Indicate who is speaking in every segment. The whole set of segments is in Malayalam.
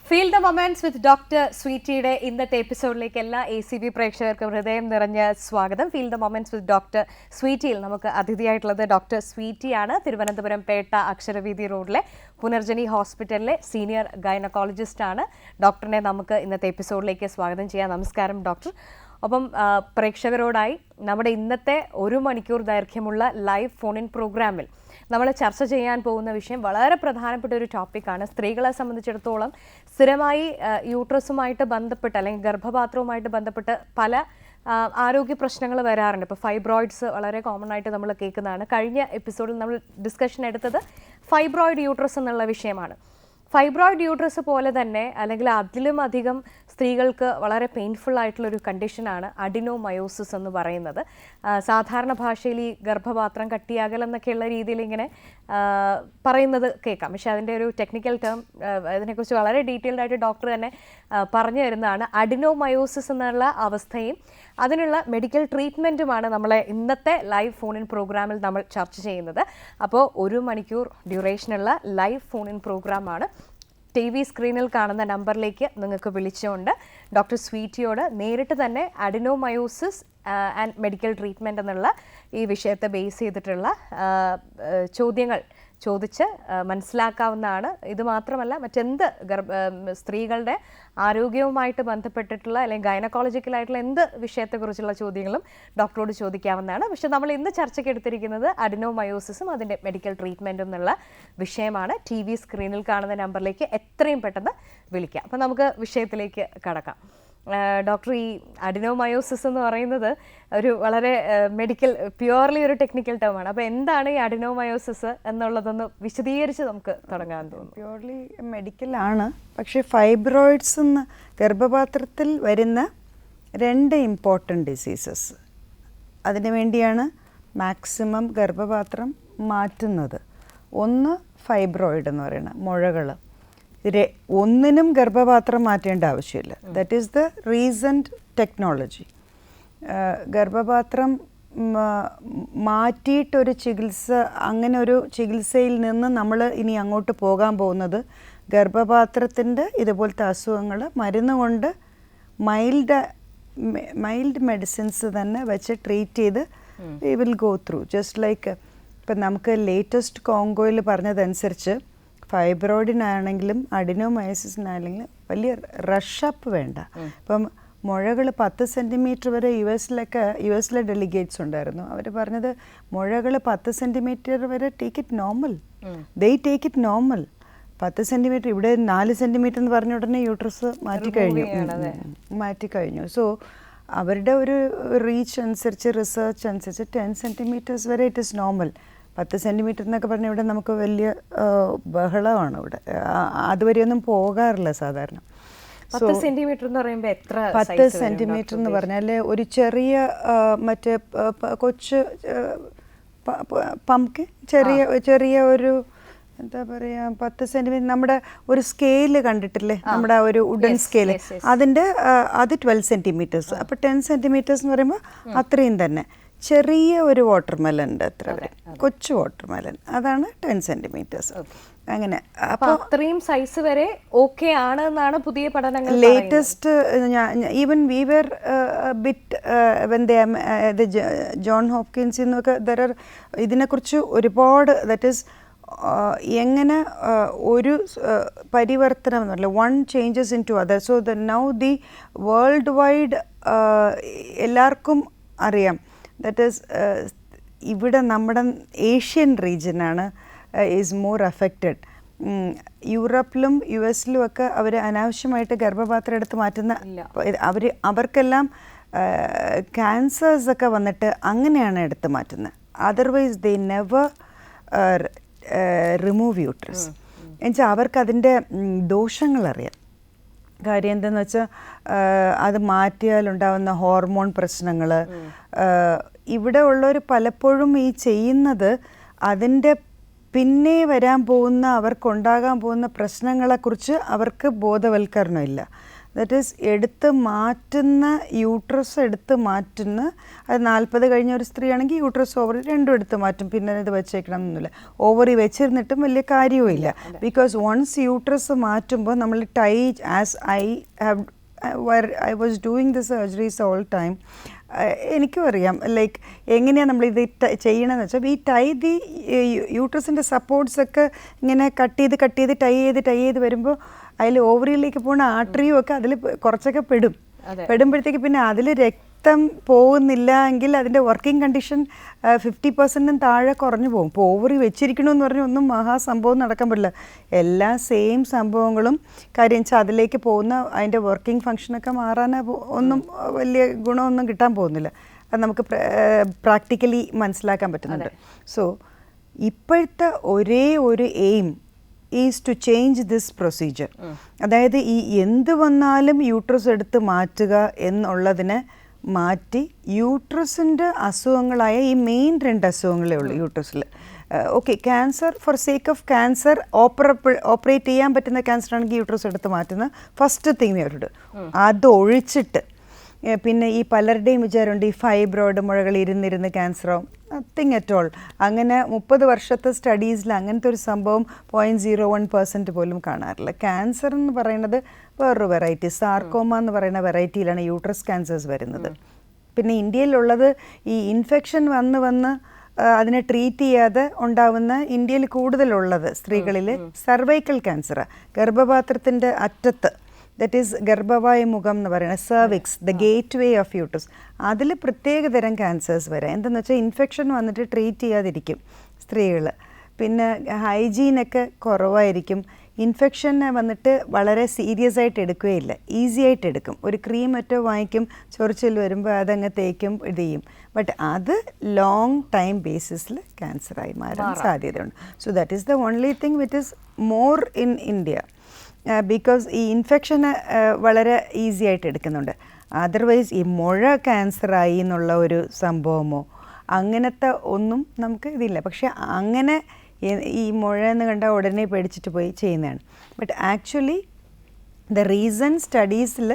Speaker 1: Feel the moments with doctor സ്വീറ്റിയുടെ ഇന്നത്തെ എപ്പിസോഡിലേക്ക് എല്ലാ ACB പ്രേക്ഷകർക്കും ഹൃദയം നിറഞ്ഞ സ്വാഗതം. Feel the moments with doctor സ്വീറ്റിയിൽ നമുക്ക് അതിഥിയായിട്ടുള്ളത് ഡോക്ടർ സ്വീറ്റിയാണ്. തിരുവനന്തപുരം പേട്ട അക്ഷരവീതി റോഡിലെ പുനർജനി ഹോസ്പിറ്റലിലെ സീനിയർ ഗൈനക്കോളജിസ്റ്റ് ആണ്. ഡോക്ടറിനെ നമുക്ക് ഇന്നത്തെ എപ്പിസോഡിലേക്ക് സ്വാഗതം ചെയ്യാം. നമസ്കാരം ഡോക്ടർ. അപ്പം പ്രേക്ഷകരോടായി നമ്മുടെ ഇന്നത്തെ 1 മണിക്കൂർ ദൈർഘ്യമുള്ള ലൈവ് ഫോൺ ഇൻ പ്രോഗ്രാമിൽ നമ്മൾ ചർച്ച ചെയ്യാൻ പോകുന്ന വിഷയം വളരെ പ്രധാനപ്പെട്ട ഒരു ടോപ്പിക്കാണ്. സ്ത്രീകളെ സംബന്ധിച്ചിടത്തോളം സ്ഥിരമായി യൂട്രസുമായിട്ട് ബന്ധപ്പെട്ട് അല്ലെങ്കിൽ ഗർഭപാത്രവുമായിട്ട് ബന്ധപ്പെട്ട് പല ആരോഗ്യ പ്രശ്നങ്ങൾ വരാറുണ്ട്. ഇപ്പോൾ ഫൈബ്രോയിഡ്സ് വളരെ കോമൺ ആയിട്ട് നമ്മൾ കേൾക്കുന്നതാണ്. കഴിഞ്ഞ എപ്പിസോഡിൽ നമ്മൾ ഡിസ്കഷൻ എടുത്തത് ഫൈബ്രോയിഡ് യൂട്രസ് എന്നുള്ള വിഷയമാണ്. ഫൈബ്രോയിഡ് യൂട്രസ് പോലെ തന്നെ അല്ലെങ്കിൽ അതിലും അധികം സ്ത്രീകൾക്ക് വളരെ പെയിൻഫുൾ ആയിട്ടുള്ളൊരു കണ്ടീഷനാണ് അഡിനോമയോസിസ് എന്ന് പറയുന്നത്. സാധാരണ ഭാഷയിൽ ഈ ഗർഭപാത്രം കട്ടിയാകലെന്നൊക്കെയുള്ള രീതിയിൽ ഇങ്ങനെ പറയുന്നത് കേൾക്കാം. പക്ഷെ അതിൻ്റെ ഒരു ടെക്നിക്കൽ ടേം അതിനെക്കുറിച്ച് വളരെ ഡീറ്റെയിൽഡ് ആയിട്ട് ഡോക്ടർ തന്നെ പറഞ്ഞു തരുന്നതാണ്. അഡിനോമയോസിസ് എന്നുള്ള അവസ്ഥയും അതിനുള്ള മെഡിക്കൽ ട്രീറ്റ്മെൻറ്റുമാണ് നമ്മളെ ഇന്നത്തെ ലൈവ് ഫോൺ ഇൻ പ്രോഗ്രാമിൽ നമ്മൾ ചർച്ച ചെയ്യുന്നത്. അപ്പോൾ 1 മണിക്കൂർ ഡ്യൂറേഷനുള്ള ലൈവ് ഫോൺ ഇൻ പ്രോഗ്രാമാണ്. TV സ്ക്രീനിൽ കാണുന്ന നമ്പറിലേക്ക് നിങ്ങൾക്ക് വിളിച്ചുകൊണ്ട് ഡോക്ടർ സ്വീറ്റിയോട് നേരിട്ട് തന്നെ അഡിനോമയോസിസ് ആൻഡ് മെഡിക്കൽ ട്രീറ്റ്മെൻറ്റ് എന്നുള്ള ഈ വിഷയത്തെ ബേസ് ചെയ്തിട്ടുള്ള ചോദ്യങ്ങൾ ചോദിച്ച് മനസ്സിലാക്കാവുന്നതാണ്. ഇത് മാത്രമല്ല മറ്റെന്ത് സ്ത്രീകളുടെ ആരോഗ്യവുമായിട്ട് ബന്ധപ്പെട്ടിട്ടുള്ള അല്ലെങ്കിൽ ഗൈനക്കോളജിക്കലായിട്ടുള്ള എന്ത് വിഷയത്തെക്കുറിച്ചുള്ള ചോദ്യങ്ങളും ഡോക്ടറോട് ചോദിക്കാവുന്നതാണ്. പക്ഷെ നമ്മൾ ഇന്ന് ചർച്ചയ്ക്ക് എടുത്തിരിക്കുന്നത് അഡിനോമയോസിസും അതിൻ്റെ മെഡിക്കൽ ട്രീറ്റ്മെൻറ്റും എന്നുള്ള വിഷയമാണ്. TV സ്ക്രീനിൽ കാണുന്ന നമ്പറിലേക്ക് എത്രയും പെട്ടെന്ന് വിളിക്കാം. അപ്പോൾ നമുക്ക് വിഷയത്തിലേക്ക് കടക്കാം. ഡോക്ടർ, ഈ അഡിനോമയോസിസ് എന്ന് പറയുന്നത് ഒരു വളരെ മെഡിക്കൽ പ്യുവർലി ഒരു ടെക്നിക്കൽ ടേമാണ്. അപ്പോൾ എന്താണ് ഈ അഡിനോമയോസിസ് എന്നുള്ളതൊന്ന് വിശദീകരിച്ച് നമുക്ക് തുടങ്ങാൻ തോന്നുന്നു.
Speaker 2: പ്യുവർലി മെഡിക്കലാണ്. പക്ഷേ ഫൈബ്രോയിഡ്സ് എന്ന് ഗർഭപാത്രത്തിൽ വരുന്ന 2 ഇമ്പോർട്ടൻറ്റ് ഡിസീസസ്, അതിനു വേണ്ടിയാണ് മാക്സിമം ഗർഭപാത്രം മാറ്റുന്നത്. ഒന്ന് ഫൈബ്രോയിഡ് എന്ന് പറയുന്ന മുഴകൾ. ഒന്നിനും ഗർഭപാത്രം മാറ്റേണ്ട ആവശ്യമില്ല. That is the recent technology. ഗർഭപാത്രം മാറ്റിയിട്ടൊരു ചികിത്സ, അങ്ങനെ ഒരു ചികിത്സയിൽ നിന്ന് നമ്മൾ ഇനി അങ്ങോട്ട് പോകാൻ പോകുന്നത് ഗർഭപാത്രത്തിൻ്റെ ഇതുപോലത്തെ അസുഖങ്ങൾ മരുന്ന് കൊണ്ട് മൈൽഡ് മെഡിസിൻസ് തന്നെ വെച്ച് ട്രീറ്റ് ചെയ്ത് we will go through. Just like ഇപ്പം നമുക്ക് ലേറ്റസ്റ്റ് കോങ്കോയിൽ പറഞ്ഞതനുസരിച്ച് ഫൈബ്രോയിഡിനാണെങ്കിലും അഡിനോമയോസിസിനാണെങ്കിലും വലിയ റഷപ്പ് വേണ്ട. ഇപ്പം മുഴകൾ 10 സെൻറ്റിമീറ്റർ വരെ യുഎസിലെ ഡെലിഗേറ്റ്സ് ഉണ്ടായിരുന്നു. അവർ പറഞ്ഞത് മുഴകൾ 10 സെൻറ്റിമീറ്റർ വരെ take it normal. They take it normal. 10 centimetre, ഇവിടെ 4 സെൻറ്റിമീറ്റർ എന്ന് പറഞ്ഞ ഉടനെ യൂട്രസ് മാറ്റിക്കഴിഞ്ഞു. സോ അവരുടെ ഒരു റീച്ച് അനുസരിച്ച്, റിസർച്ച് അനുസരിച്ച് 10 സെൻറ്റിമീറ്റേഴ്സ് വരെ ഇറ്റ് ഇസ് നോർമൽ. 10 സെൻറ്റിമീറ്റർ എന്നൊക്കെ പറഞ്ഞാൽ ഇവിടെ നമുക്ക് വലിയ ബഹളമാണ്. ഇവിടെ അതുവരെയൊന്നും പോകാറില്ല സാധാരണ.
Speaker 1: 10 സെൻറ്റിമീറ്റർ എന്ന് പറയുമ്പോൾ എത്ര?
Speaker 2: 10 സെൻറ്റിമീറ്റർ എന്ന് പറഞ്ഞാൽ ഒരു ചെറിയ മറ്റേ കൊച്ചു പംകിൻ, ചെറിയ ഒരു എന്താ പറയുക, 10 സെൻറ്റിമീറ്റർ നമ്മുടെ ഒരു സ്കെയില് കണ്ടിട്ടില്ലേ, നമ്മുടെ ഒരു വുഡൻ സ്കെയില്, അതിൻ്റെ അത് 12 സെൻറ്റിമീറ്റേഴ്സ്. അപ്പോൾ 10 സെൻറ്റിമീറ്റേഴ്സ് എന്ന് പറയുമ്പോൾ അത്രയും തന്നെ. ചെറിയ ഒരു വാട്ടർമെലൻ്റെ അത്ര വരെ, കൊച്ചു വാട്ടർമെലൻ, അതാണ് 10 സെൻറ്റിമീറ്റേഴ്സ്. അങ്ങനെ
Speaker 1: അപ്പോൾ അത്രയും സൈസ് വരെ ഓക്കെ ആണ് എന്നാണ് പുതിയ പഠനങ്ങൾ.
Speaker 2: Latest even we were bit when John ഹോപ്കിൻസിൽ നിന്നൊക്കെ ഇതിനെക്കുറിച്ച് ഒരുപാട്, ദാറ്റ് ഈസ് എങ്ങനെ ഒരു പരിവർത്തനം എന്ന് പറഞ്ഞാൽ one changes into other. So now the world wide എല്ലാവർക്കും അറിയാം. ദാറ്റ് ഈസ് ഇവിടെ നമ്മുടെ ഏഷ്യൻ റീജിയനാണ് ഈസ് മോർ അഫക്റ്റഡ്. യൂറോപ്പിലും US-ലും ഒക്കെ അവർ അനാവശ്യമായിട്ട് ഗർഭപാത്രം എടുത്ത് മാറ്റുന്ന അവർക്കെല്ലാം ക്യാൻസേഴ്സൊക്കെ വന്നിട്ട് അങ്ങനെയാണ് എടുത്ത് മാറ്റുന്നത്. Otherwise they never remove uterus. എന്നുവെച്ചാൽ അവർക്ക് അതിൻ്റെ ദോഷങ്ങളറിയാം. കാര്യം എന്തെന്ന് വെച്ചാൽ അത് മാറ്റിയാലുണ്ടാകുന്ന ഹോർമോൺ പ്രശ്നങ്ങൾ. ഇവിടെ ഉള്ളവർ പലപ്പോഴും ഈ ചെയ്യുന്നത് അതിൻ്റെ പിന്നെ വരാൻ പോകുന്ന, അവർക്കുണ്ടാകാൻ പോകുന്ന പ്രശ്നങ്ങളെക്കുറിച്ച് അവർക്ക് ബോധവൽക്കരണമില്ല. ദാറ്റ് ഈസ് എടുത്ത് മാറ്റുന്ന യൂട്രസ് എടുത്ത് മാറ്റുന്ന, അത് 40 കഴിഞ്ഞ ഒരു സ്ത്രീ ആണെങ്കിൽ യൂട്രസ് ഓവറി രണ്ടും എടുത്ത് മാറ്റും, പിന്നെ ഇത് വെച്ചേക്കണം എന്നൊന്നുമില്ല. ഓവറി വെച്ചിരുന്നിട്ടും വലിയ കാര്യവുമില്ല. ബിക്കോസ് വൺസ് യൂട്രസ് മാറ്റുമ്പോൾ നമ്മൾ ടൈ, as I was doing the surgeries all time, എനിക്കും അറിയാം ലൈക്ക് എങ്ങനെയാണ് നമ്മളിത് ചെയ്യണമെന്ന് വെച്ചാൽ, ഈ ടൈ ദി യൂട്രസിൻ്റെ സപ്പോർട്ട്സൊക്കെ ഇങ്ങനെ കട്ട് ചെയ്ത് ടൈ ചെയ്ത് വരുമ്പോൾ അതിൽ ഓവറിയിലേക്ക് പോകുന്ന ആർട്ടറിയും ഒക്കെ അതിൽ കുറച്ചൊക്കെ പെടുമ്പോഴത്തേക്ക് പിന്നെ അതിൽ രക്തം പോകുന്നില്ല എങ്കിൽ അതിൻ്റെ വർക്കിംഗ് കണ്ടീഷൻ 50% താഴെ കുറഞ്ഞു പോകും. ഇപ്പോൾ ഓവറി വെച്ചിരിക്കണമെന്ന് പറഞ്ഞാൽ ഒന്നും മഹാസംഭവം നടക്കാൻ പറ്റില്ല. എല്ലാ സെയിം സംഭവങ്ങളും കാര്യം വെച്ചാൽ അതിലേക്ക് പോകുന്ന അതിൻ്റെ വർക്കിംഗ് ഫങ്ഷനൊക്കെ മാറാൻ ഒന്നും വലിയ ഗുണമൊന്നും കിട്ടാൻ പോകുന്നില്ല. അത് നമുക്ക് പ്രാക്ടിക്കലി മനസ്സിലാക്കാൻ പറ്റുന്നുണ്ട്. സോ ഇപ്പോഴത്തെ ഒരേ ഒരു aim is to change this procedure. അതായത് ഈ എന്ത് വന്നാലും യൂട്രസ് എടുത്ത് മാറ്റുക എന്നുള്ളതിനെ മാറ്റി യൂട്രസിൻ്റെ അസുഖങ്ങളായ ഈ മെയിൻ 2 അസുഖങ്ങളേ ഉള്ളൂ യൂട്രസിൽ. Okay, cancer, for sake of cancer operate ചെയ്യാൻ പറ്റുന്ന ക്യാൻസർ ആണെങ്കിൽ യൂട്രസ് എടുത്ത് മാറ്റുന്ന ഫസ്റ്റ് തിങ് അവരോട്. അതൊഴിച്ചിട്ട് പിന്നെ ഈ പലരുടെയും വിചാരമുണ്ട് ഈ ഫൈബ്രോയിഡ് മുഴകൾ ഇരുന്നിരുന്ന് ക്യാൻസറാവും. Nothing at all. അങ്ങനെ 30 വർഷത്തെ സ്റ്റഡീസിൽ അങ്ങനത്തെ ഒരു സംഭവം 0.01% പോലും കാണാറില്ല. ക്യാൻസർ എന്ന് പറയുന്നത് വേറൊരു വെറൈറ്റി, സാർക്കോമ എന്ന് പറയുന്ന വെറൈറ്റിയിലാണ് യൂട്രസ് ക്യാൻസേഴ്സ് വരുന്നത്. പിന്നെ ഇന്ത്യയിലുള്ളത് ഈ ഇൻഫെക്ഷൻ വന്ന് അതിനെ ട്രീറ്റ് ചെയ്യാതെ ഉണ്ടാവുന്ന, ഇന്ത്യയിൽ കൂടുതലുള്ളത് സ്ത്രീകളിൽ സർവൈക്കൽ ക്യാൻസറാണ്. ഗർഭപാത്രത്തിൻ്റെ അറ്റത്ത്, ദറ്റ് ഈസ് ഗർഭവായ മുഖം എന്ന് പറയുന്നത്, cervix, the gate way of uterus, അതിൽ പ്രത്യേകതരം ക്യാൻസേഴ്സ് വരാം. എന്തെന്ന് വെച്ചാൽ ഇൻഫെക്ഷൻ വന്നിട്ട് ട്രീറ്റ് ചെയ്യാതിരിക്കും സ്ത്രീകൾ. പിന്നെ ഹൈജീനൊക്കെ കുറവായിരിക്കും. ഇൻഫെക്ഷനെ വന്നിട്ട് വളരെ സീരിയസ് ആയിട്ട് എടുക്കുകയില്ല, ഈസി ആയിട്ട് എടുക്കും. ഒരു ക്രീം മറ്റോ വാങ്ങിക്കും, ചൊറിച്ചിൽ വരുമ്പോൾ അതങ്ങ് തേക്കും, ഇത് ചെയ്യും. ബട്ട് അത് ലോങ് ടൈം ബേസിസിൽ ക്യാൻസറായി മാറാൻ സാധ്യതയുണ്ട്. So that is the only thing which is more in India. Because ഈ ഇൻഫെക്ഷന് വളരെ ഈസി ആയിട്ട് എടുക്കുന്നുണ്ട്. അതർവൈസ് ഈ മുഴ ക്യാൻസറായി എന്നുള്ള ഒരു സംഭവമോ അങ്ങനത്തെ ഒന്നും നമുക്ക് ഇതില്ല. പക്ഷെ അങ്ങനെ ഈ മുഴ എന്ന് കണ്ടാൽ ഉടനെ പേടിച്ചിട്ട് പോയി ചെയ്യുന്നതാണ്. ബട്ട് ആക്ച്വലി ദ റീസൺ സ്റ്റഡീസിൽ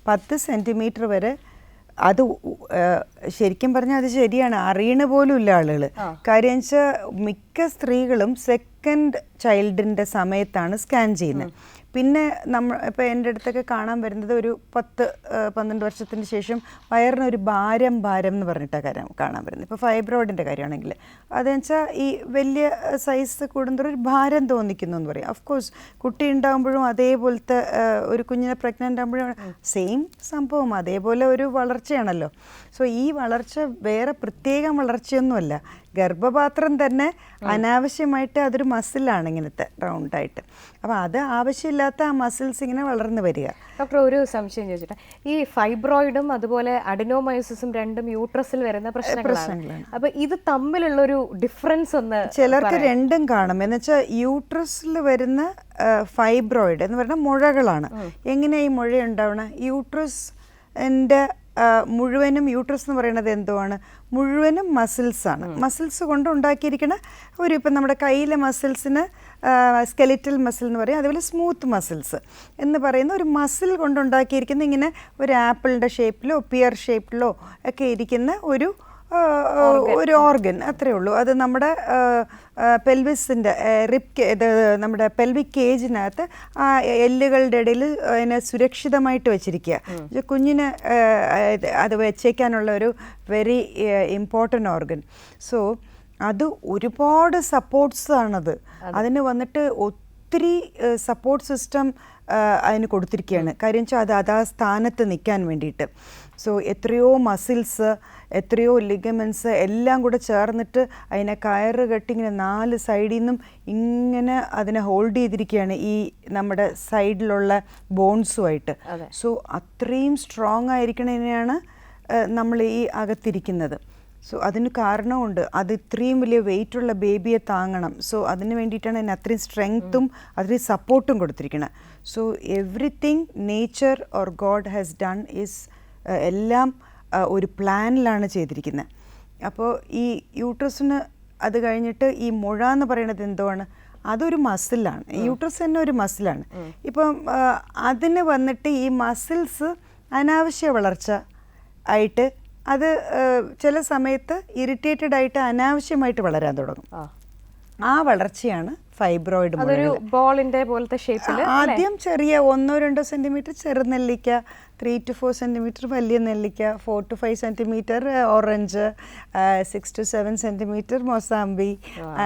Speaker 2: 10 സെൻറ്റിമീറ്റർ വരെ, അത് ശരിക്കും പറഞ്ഞാൽ അത് ശരിയാണ്, അറിയണ പോലും ഇല്ല ആളുകൾ. കാര്യം വെച്ചാൽ മിക്ക സ്ത്രീകളും സെക്കൻഡ് ചൈൽഡിൻ്റെ സമയത്താണ് സ്കാൻ ചെയ്യുന്നത്. പിന്നെ ഇപ്പോൾ എൻ്റെ അടുത്തൊക്കെ കാണാൻ വരുന്നത് ഒരു 10-12 വർഷത്തിന് ശേഷം വയറിനൊരു ഭാരം എന്ന് പറഞ്ഞിട്ടാണ് കാണാൻ വരുന്നത്. ഇപ്പോൾ ഫൈബ്രോയിഡിൻ്റെ കാര്യമാണെങ്കിൽ അതെന്ന് വെച്ചാൽ ഈ വലിയ സൈസ് കൂടുന്നതൊരു ഭാരം തോന്നിക്കുന്നു എന്ന് പറയും. ഓഫ്കോഴ്സ് കുട്ടി ഉണ്ടാകുമ്പോഴും അതേപോലത്തെ, ഒരു കുഞ്ഞിനെ പ്രഗ്നൻ്റ് ആകുമ്പോഴും സെയിം സംഭവം, അതേപോലെ ഒരു വളർച്ചയാണല്ലോ. സോ ഈ വളർച്ച വേറെ പ്രത്യേകം വളർച്ചയൊന്നുമല്ല, ഗർഭപാത്രം തന്നെ അനാവശ്യമായിട്ട് അതൊരു മസിലാണ് ഇങ്ങനത്തെ റൗണ്ടായിട്ട്. അപ്പോൾ അത് ആവശ്യമില്ലാത്ത ആ മസിൽസ് ഇങ്ങനെ വളർന്നു വരിക.
Speaker 1: ഡോക്ടർ, ഒരു സംശയം ചോദിച്ചിട്ട്, ഈ ഫൈബ്രോയിഡും അതുപോലെ അഡിനോമയോസിസും രണ്ടും യൂട്രസിൽ വരുന്ന പ്രശ്നങ്ങളാണ്. അപ്പോൾ ഇത് തമ്മിലുള്ളൊരു ഡിഫറൻസ് ഒന്ന്
Speaker 2: ചിലർക്ക് രണ്ടും കാണും. എന്ന് വെച്ചാൽ യൂട്രസിൽ വരുന്ന ഫൈബ്രോയിഡ് എന്ന് പറഞ്ഞാൽ മുഴകളാണ്. എങ്ങനെയാണ് ഈ മുഴ ഉണ്ടാവണം? യൂട്രസിൻ്റെ മുഴുവനും, യൂട്രസ് എന്ന് പറയുന്നത് എന്തുവാണ്? മുഴുവനും മസിൽസാണ്. മസിൽസ് കൊണ്ട് ഉണ്ടാക്കിയിരിക്കുന്ന ഒരു, ഇപ്പം നമ്മുടെ കയ്യിലെ മസിൽസിന് സ്കെലിറ്റൽ മസിൽ എന്ന് പറയും, അതുപോലെ സ്മൂത്ത് മസിൽസ് എന്ന് പറയുന്ന ഒരു മസിൽ കൊണ്ടുണ്ടാക്കിയിരിക്കുന്ന, ഇങ്ങനെ ഒരു ആപ്പിളിൻ്റെ ഷേപ്പിലോ പിയർ ഷേപ്പിലോ ഒക്കെ ഇരിക്കുന്ന ഒരു ഓർഗൻ, അത്രയേ ഉള്ളൂ. അത് നമ്മുടെ പെൽവിസിൻ്റെ ഇത് നമ്മുടെ പെൽവിക് കേജിനകത്ത് ആ എല്ലുകളുടെ ഇടയിൽ അതിനെ സുരക്ഷിതമായിട്ട് വെച്ചിരിക്കുക. കുഞ്ഞിന് അത് വെച്ചേക്കാനുള്ള ഒരു വെരി ഇമ്പോർട്ടൻ്റ് ഓർഗൻ. സോ അത് ഒരുപാട് സപ്പോർട്ട്സ് ആണത്. അതിന് വന്നിട്ട് ഒത്തിരി സപ്പോർട്ട് സിസ്റ്റം അതിന് കൊടുത്തിരിക്കുകയാണ്. കാര്യം വെച്ചാൽ അത് ആ സ്ഥാനത്ത് നിൽക്കാൻ വേണ്ടിയിട്ട്. സോ എത്രയോ മസിൽസ്, എത്രയോ ലിഗമെൻറ്റ്സ് എല്ലാം കൂടെ ചേർന്നിട്ട് അതിനെ കയറ് കെട്ടി ഇങ്ങനെ 4 സൈഡിൽ നിന്നും ഇങ്ങനെ അതിനെ ഹോൾഡ് ചെയ്തിരിക്കുകയാണ് ഈ നമ്മുടെ സൈഡിലുള്ള ബോൺസുമായിട്ട്. സോ അത്രയും സ്ട്രോങ് ആയിരിക്കണതിനെയാണ് നമ്മൾ ഈ അകത്തിരിക്കുന്നത്. സോ അതിന് കാരണമുണ്ട്, അത് ഇത്രയും വലിയ വെയിറ്റുള്ള ബേബിയെ താങ്ങണം. സോ അതിന് വേണ്ടിയിട്ടാണ് അതിന് അത്രയും സ്ട്രെങ്ത്തും അത്രയും സപ്പോർട്ടും കൊടുത്തിരിക്കുന്നത്. So everything nature or God has done is എല്ലാം ഒരു പ്ലാനിലാണ് ചെയ്തിരിക്കുന്നത്. അപ്പോൾ ഈ യൂട്രസിന് അത് കഴിഞ്ഞിട്ട് ഈ മുഴ എന്ന് പറയുന്നത് എന്തുവാണ്? അതൊരു മസിലാണ്. യൂട്രസ് തന്നെ ഒരു മസിലാണ്. ഇപ്പം അതിന് വന്നിട്ട് ഈ മസിൽസ് അനാവശ്യ വളർച്ച ആയിട്ട് അത് ചില സമയത്ത് ഇറിറ്റേറ്റഡ് ആയിട്ട് അനാവശ്യമായിട്ട് വളരാൻ തുടങ്ങും. ആ വളർച്ചയാണ് ഫൈബ്രോയിഡ്.
Speaker 1: ബോളിന്റെ പോലത്തെ ഷേപ്പിൽ
Speaker 2: ആദ്യം ചെറിയ 1-2 സെന്റിമീറ്റർ ചെറുനെല്ലിക്ക, 3 to 4 സെന്റിമീറ്റർ വലിയ നെല്ലിക്ക, 4 to 5 centimetre orange, 6 to 7 centimetre mosambi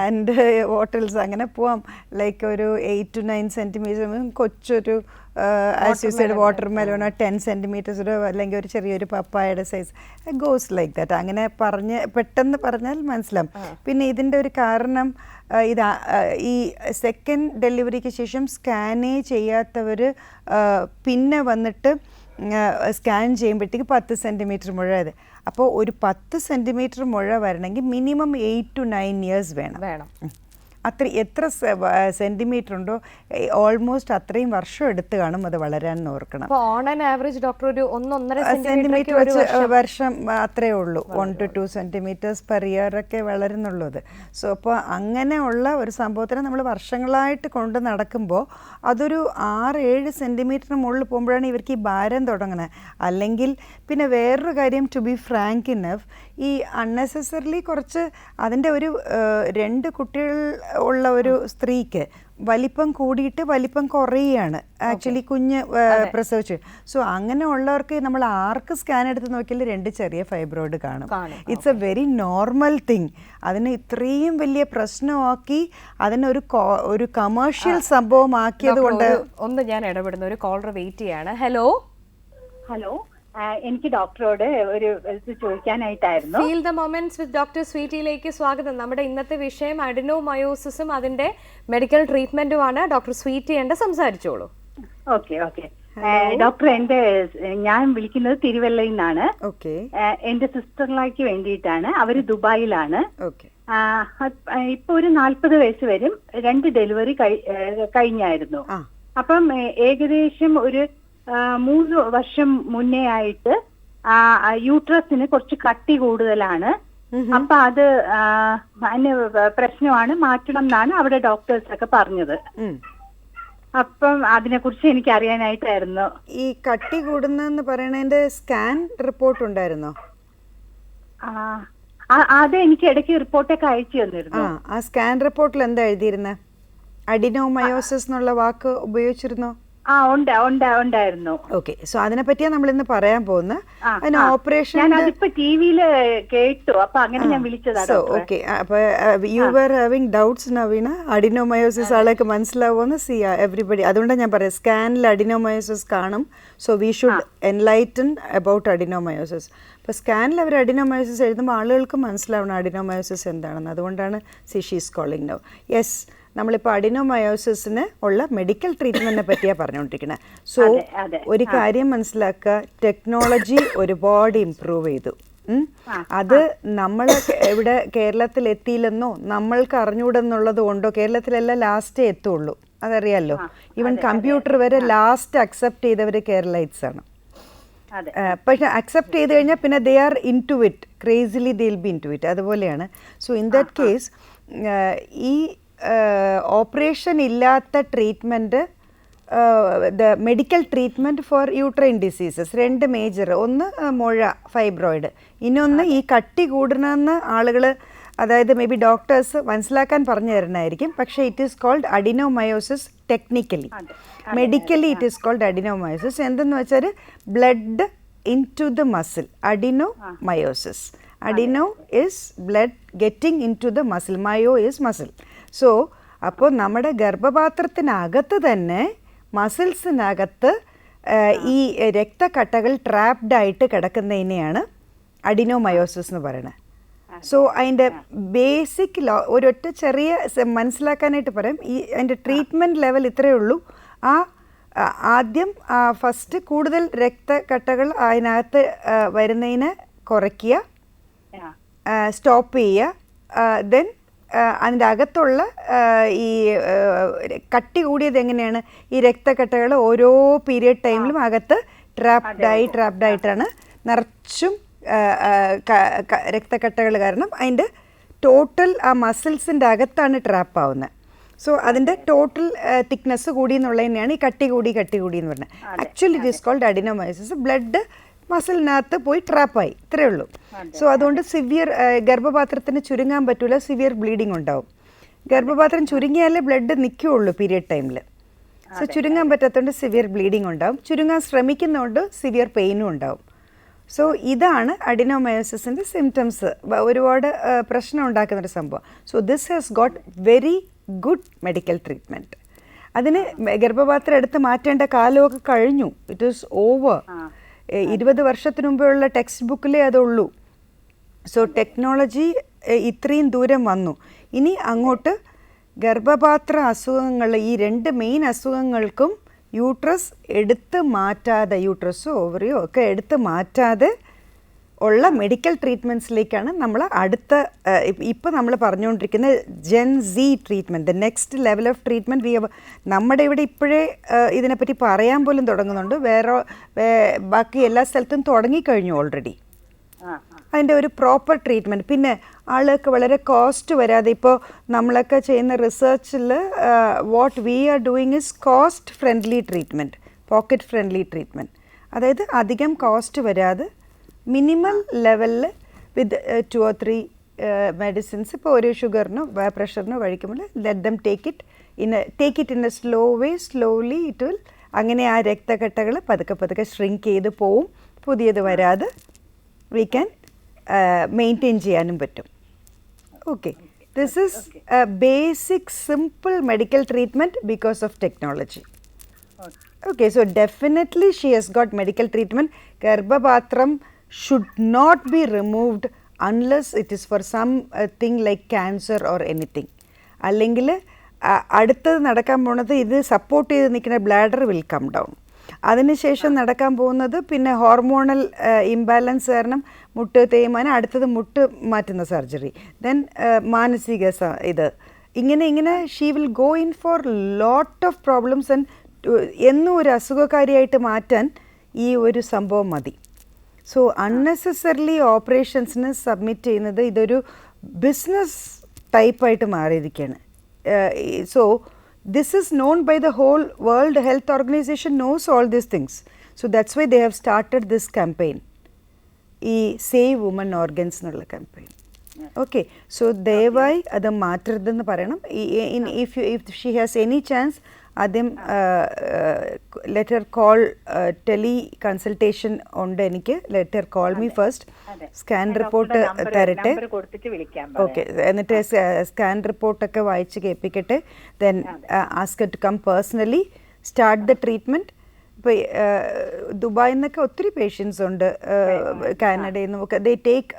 Speaker 2: and വാട്ടൽസ്, അങ്ങനെ പോവാം. ലൈക്ക് ഒരു 8 to 9 സെന്റിമീറ്റർ കൊച്ചൊരു ആസ് യു സൈഡ് വാട്ടർ മെലോണോ 10 സെന്റിമീറ്റേഴ്സ്, ഒരു അല്ലെങ്കിൽ ഒരു ചെറിയൊരു പപ്പായയുടെ സൈസ്, ഗോസ് ലൈക്ക് ദാറ്റ്. അങ്ങനെ പെട്ടെന്ന് പറഞ്ഞാൽ മനസ്സിലാവും. പിന്നെ ഇതിൻ്റെ ഒരു കാരണം ഈ സെക്കൻഡ് ഡെലിവറിക്ക് ശേഷം സ്കാനേ ചെയ്യാത്തവർ പിന്നെ വന്നിട്ട് സ്കാൻ ചെയ്യുമ്പോഴത്തേക്ക് 10 സെൻറ്റിമീറ്റർ മുഴ. അപ്പോൾ ഒരു 10 സെൻറ്റിമീറ്റർ മുഴ വരണമെങ്കിൽ മിനിമം 8 to 9 years വേണം. എത്ര സെന്റിമീറ്റർ ഉണ്ടോ ഓൾമോസ്റ്റ് അത്രയും വർഷം എടുത്ത് കാണും അത് വളരാൻ ഓർക്കണം.
Speaker 1: ഓൺ ആൻ ആവറേജ് ഡോക്ടർ ഒരു 1-1.5
Speaker 2: സെന്റിമീറ്റർ വർഷം അത്രേ ഉള്ളൂ. 1 to 2 സെന്റിമീറ്റേഴ്സ് പെർ ഇയർ ഒക്കെ വളരുന്നുള്ളൂ അത്. സോ അപ്പോൾ അങ്ങനെയുള്ള ഒരു സംഭവത്തിനെ നമ്മൾ വർഷങ്ങളായിട്ട് കൊണ്ട് നടക്കുമ്പോൾ അതൊരു 6-7 സെന്റിമീറ്ററിന് മുകളിൽ പോകുമ്പോഴാണ് ഇവർക്ക് ഈ ഭാരം തുടങ്ങുന്നത്. അല്ലെങ്കിൽ പിന്നെ വേറൊരു കാര്യം, ടു ബി ഫ്രാങ്ക് ഇനഫ്, ഈ അൺനെസസറിലി കുറച്ച് അതിൻ്റെ ഒരു 2 കുട്ടികൾ ഉള്ള ഒരു സ്ത്രീക്ക് വലിപ്പം കൂടിയിട്ട് വലിപ്പം കുറയുകയാണ് ആക്ച്വലി കുഞ്ഞ് പ്രസവിച്ച്. സോ അങ്ങനെ ഉള്ളവർക്ക് നമ്മൾ ആർക്ക് സ്കാൻ എടുത്ത് നോക്കിയാൽ 2 ചെറിയ ഫൈബ്രോയിഡ് കാണും. It's A very normal thing. അതിന് ഇത്രയും വലിയ പ്രശ്നമാക്കി അതിനൊരു കമേഴ്ഷ്യൽ സംഭവമാക്കിയത് കൊണ്ട്
Speaker 1: ഒന്ന് ഞാൻ ഇടപെടുന്ന ഒരു കോളർ വെയിറ്റ് ചെയ്യാണ്. ഹലോ
Speaker 3: ഹലോ, എനിക്ക് ഡോക്ടറോട് ഒരു ചോദിക്കാനായിട്ടായിരുന്നു.
Speaker 1: Feel the moments with doctor സ്വീറ്റിയിലേക്ക് സ്വാഗതം. നമ്മുടെ ഇന്നത്തെ വിഷയം അഡിനോമയോസിസും അതിന്റെ മെഡിക്കൽ ട്രീറ്റ്മെന്റുമാണ്. ഡോക്ടർ സ്വീറ്റി സംസാരിച്ചോളൂ.
Speaker 3: ഓക്കെ ഡോക്ടർ, ഞാൻ വിളിക്കുന്നത് തിരുവല്ലയിൽ നിന്നാണ്. എന്റെ സിസ്റ്ററിലേക്ക് വേണ്ടിയിട്ടാണ്. അവര് ദുബായിലാണ്. ഇപ്പൊ ഒരു 40 വയസ്സ് വരും. 2 ഡെലിവറി കഴിഞ്ഞായിരുന്നു. അപ്പം ഏകദേശം ഒരു 3 വർഷം മുന്നേ ആയിട്ട് യൂട്രസിന് കുറച്ച് കട്ടി കൂടുതലാണ്. അപ്പൊ അത് പ്രശ്നമാണ്, മാറ്റണം എന്നാണ് അവിടെ ഡോക്ടേഴ്സ് ഒക്കെ പറഞ്ഞത്. അപ്പം അതിനെ കുറിച്ച് എനിക്ക് അറിയാനായിട്ടായിരുന്നു.
Speaker 2: ഈ കട്ടി കൂടുന്നെന്ന് പറയണതിന്റെ സ്കാൻ റിപ്പോർട്ട് ഉണ്ടായിരുന്നോ?
Speaker 3: അത് എനിക്ക് ഇടയ്ക്ക് റിപ്പോർട്ടൊക്കെ അയച്ചു തന്നിരുന്നു.
Speaker 2: ആ സ്കാൻ റിപ്പോർട്ടിൽ എന്താ എഴുതിയിരുന്നത്? അഡിനോമയോസിസ് എന്നുള്ള വാക്ക് ഉപയോഗിച്ചിരുന്നോ?
Speaker 3: ഉണ്ടായിരുന്നു.
Speaker 2: ഓക്കെ, സോ അതിനെ പറ്റിയാണ് നമ്മൾ ഇന്ന് പറയാൻ പോകുന്നത്. അതിന് ഓപ്പറേഷൻ
Speaker 3: ടിവിയില് കേട്ടു, അപ്പൊ അങ്ങനെ ഞാൻ വിളിച്ചതാണ്.
Speaker 2: ഓക്കെ, അപ്പൊ യു വർ ഹാവിംഗ് ഡൗട്ട്സ് നവീന, അഡിനോമയോസിസ് ആളൊക്കെ മനസ്സിലാവുമെന്ന് സി എവറിബഡി. അതുകൊണ്ടാണ് ഞാൻ പറയാം, സ്കാനിൽ അഡിനോമയോസിസ് കാണും. So we should enlighten about adenomyosis. അപ്പോൾ സ്കാനിൽ അവർ അഡിനോമയോസിസ് എഴുതുമ്പോൾ ആളുകൾക്ക് മനസ്സിലാവണം അഡിനോമയോസിസ് എന്താണെന്ന്. അതുകൊണ്ടാണ് ഷീസ് കോളിംഗ് നൗ. യെസ്, നമ്മളിപ്പോൾ അഡിനോമയോസിസിന് ഉള്ള മെഡിക്കൽ ട്രീറ്റ്മെന്റിനെ പറ്റിയാണ് പറഞ്ഞുകൊണ്ടിരിക്കുന്നത്. സോ ഒരു കാര്യം മനസ്സിലാക്കുക, ടെക്നോളജി ഒരുപാട് ഇംപ്രൂവ് ചെയ്തു. അത് നമ്മൾ ഇവിടെ കേരളത്തിൽ എത്തിയില്ലെന്നോ നമ്മൾക്ക് അറിഞ്ഞൂടെന്നുള്ളത് കൊണ്ടോ, കേരളത്തിലെല്ലാം ലാസ്റ്റേ എത്തുള്ളൂ, അതറിയാമല്ലോ. ഈവൻ കമ്പ്യൂട്ടർ വരെ ലാസ്റ്റ് അക്സെപ്റ്റ് ചെയ്തവർ കേരളൈറ്റ്സ് ആണ്. പക്ഷെ അക്സെപ്റ്റ് ചെയ്ത് കഴിഞ്ഞാൽ പിന്നെ they are into it, crazily they will be into it. അതുപോലെയാണ്. സോ ഇൻ ദാറ്റ് കേസ് ഈ ഓപ്പറേഷൻ ഇല്ലാത്ത treatment, the medical treatment for uterine diseases 2 major. ഒന്ന് മുഴ ഫൈബ്രോയിഡ്, ഇനൊന്ന് ഈ കട്ടി കൂടണമെന്ന് ആളുകൾ, അതായത് മേ ബി ഡോക്ടേഴ്സ് മനസ്സിലാക്കാൻ പറഞ്ഞു തരണമായിരിക്കും. പക്ഷേ it is called adenomyosis technically. Medically it is called adenomyosis. എന്തെന്ന് വെച്ചാൽ blood into the muscle, adenomyosis. Adeno is blood getting into the muscle, myo is muscle. So അപ്പോൾ നമ്മുടെ ഗർഭപാത്രത്തിനകത്ത് തന്നെ മസിൽസിനകത്ത് ഈ രക്തക്കട്ടകൾ ട്രാപ്ഡായിട്ട് കിടക്കുന്നതിനെയാണ് അഡിനോമയോസിസ് എന്ന് പറയുന്നത്. സോ അതിൻ്റെ ബേസിക് ഒരൊറ്റ ചെറിയ മനസ്സിലാക്കാനായിട്ട് പറയാം. ഈ അതിൻ്റെ ട്രീറ്റ്മെൻറ്റ് ലെവൽ ഇത്രയേ ഉള്ളൂ. ആദ്യം ഫസ്റ്റ് കൂടുതൽ രക്തക്കട്ടകൾ അതിനകത്ത് വരുന്നതിന് കുറയ്ക്കുക, സ്റ്റോപ്പ് ചെയ്യുക. ദെൻ അതിൻ്റെ അകത്തുള്ള ഈ കട്ടി കൂടിയത് എങ്ങനെയാണ്, ഈ രക്തക്കട്ടകൾ ഓരോ പീരിയഡ് ടൈമിലും അകത്ത് ട്രാപ്ഡായിട്ടാണ് നിറച്ചും രക്തക്കട്ടകൾ കാരണം അതിൻ്റെ ടോട്ടൽ ആ മസിൽസിൻ്റെ അകത്താണ് ട്രാപ്പ് ആവുന്നത്. സോ അതിൻ്റെ ടോട്ടൽ തിക്നെസ് കൂടി എന്നുള്ളത് തന്നെയാണ് ഈ കട്ടി കൂടി എന്ന് പറഞ്ഞത്. Actually it is called adenomyosis. Blood മസിലിനകത്ത് പോയി ട്രാപ്പായി, ഇത്രയേ ഉള്ളൂ. സോ അതുകൊണ്ട് സിവിയർ ഗർഭപാത്രത്തിന് ചുരുങ്ങാൻ പറ്റൂല, സിവിയർ ബ്ലീഡിങ് ഉണ്ടാവും. ഗർഭപാത്രം ചുരുങ്ങിയാലേ ബ്ലഡ് നിൽക്കുകയുള്ളൂ പീരിയഡ് ടൈമിൽ. സോ ചുരുങ്ങാൻ പറ്റാത്തതുകൊണ്ട് സിവിയർ ബ്ലീഡിങ് ഉണ്ടാവും, ചുരുങ്ങാൻ ശ്രമിക്കുന്നതുകൊണ്ട് സിവിയർ പെയിനും ഉണ്ടാവും. സോ ഇതാണ് അഡിനോമയോസിസിൻ്റെ സിംറ്റംസ്, ഒരുപാട് പ്രശ്നം ഉണ്ടാക്കുന്നൊരു സംഭവം. So this has got very good medical treatment. അതിന് ഗർഭപാത്രം എടുത്ത് മാറ്റേണ്ട കാലമൊക്കെ കഴിഞ്ഞു. It is over. 20 വർഷത്തിന് മുമ്പുള്ള ടെക്സ്റ്റ് ബുക്കിലേ അതുള്ളൂ. സോ ടെക്നോളജി ഇത്രയും ദൂരം വന്നു. ഇനി അങ്ങോട്ട് ഗർഭപാത്ര അസുഖങ്ങൾ, ഈ 2 മെയിൻ അസുഖങ്ങൾക്കും യൂട്രസ് എടുത്ത് മാറ്റാതെ, യൂട്രസോ ഓവറിയോ ഒക്കെ എടുത്ത് മാറ്റാതെ ഉള്ള മെഡിക്കൽ ട്രീറ്റ്മെൻറ്റ്സിലേക്കാണ് നമ്മൾ അടുത്ത ഇപ്പോൾ നമ്മൾ പറഞ്ഞുകൊണ്ടിരിക്കുന്ന Gen Z treatment, the next level of treatment. നമ്മുടെ ഇവിടെ ഇപ്പോഴേ ഇതിനെപ്പറ്റി പറയാൻ പോലും തുടങ്ങുന്നുണ്ട്. ബാക്കി എല്ലാ സ്ഥലത്തും തുടങ്ങിക്കഴിഞ്ഞു ഓൾറെഡി അതിൻ്റെ ഒരു പ്രോപ്പർ ട്രീറ്റ്മെൻറ്റ്. പിന്നെ ആളുകൾക്ക് വളരെ കോസ്റ്റ് വരാതെ, ഇപ്പോൾ നമ്മളൊക്കെ ചെയ്യുന്ന റിസർച്ചിൽ what we are doing is cost friendly treatment, pocket friendly treatment. അതായത് അധികം കോസ്റ്റ് വരാതെ മിനിമൽ ലെവലിൽ വിത്ത് 2 or 3 മെഡിസിൻസ്. ഇപ്പോൾ ഒരു ഷുഗറിനോ പ്രഷറിനോ കഴിക്കുമ്പോൾ let them take it in A slow way, slowly it will, അങ്ങനെ ആ രക്തക്കട്ടകൾ പതുക്കെ ഷ്രിങ്ക് ചെയ്ത് പോവും, പുതിയത് വരാതെ വി ക്യാൻ മെയിൻറ്റെയിൻ ചെയ്യാനും പറ്റും. Okay, this is basic simple medical treatment because of technology. Okay, so definitely she has got medical treatment. Garbhapathram should not be removed unless it is for some thing like cancer or anything. അല്ലെങ്കിൽ അടുത്തത് നടക്കാൻ പോകുന്നത് ഇത് സപ്പോർട്ട് ചെയ്ത് നിൽക്കുന്ന ബ്ലാഡർ വിൽ കം ഡൗൺ. അതിനുശേഷം നടക്കാൻ പോകുന്നത് പിന്നെ ഹോർമോണൽ ഇംബാലൻസ് കാരണം മുട്ട് തേയ്മാനം, അടുത്തത് മുട്ട് മാറ്റുന്ന സർജറി, ദെൻ മാനസിക ഇങ്ങനെ she will go in four lot of problems. And എന്നും ഒരു അസുഖക്കാരിയായിട്ട് മാറ്റാൻ ഈ ഒരു സംഭവം മതി. സോ അൺനെസസറിലി ഓപ്പറേഷൻസിന് സബ്മിറ്റ് ചെയ്യുന്നത് ഇതൊരു ബിസിനസ് ടൈപ്പായിട്ട് മാറിയിരിക്കുകയാണ്. So this is known by the whole world health organisation knows all these things. So that's why they have started this campaign, ഈ സേവ് വുമൺ ഓർഗൻസ് എന്നുള്ള ക്യാമ്പയിൻ. ഓക്കെ, സോ ദയവായി അത് മാറ്റരുതെന്ന് പറയണം. If she has any chance ആദ്യം ലെറ്റർ കോൾ, ടെലി കൺസൾട്ടേഷൻ ഉണ്ട് എനിക്ക്, let her call me first, scan report തരട്ടെ. ഓക്കെ, എന്നിട്ട് സ്കാൻ റിപ്പോർട്ടൊക്കെ വായിച്ച് കേൾപ്പിക്കട്ടെ. Then ask to come personally, start the treatment. ഇപ്പോൾ ദുബായിൽ നിന്നൊക്കെ ഒത്തിരി പേഷ്യൻസ് ഉണ്ട്, കാനഡയിൽ നിന്നൊക്കെ. They take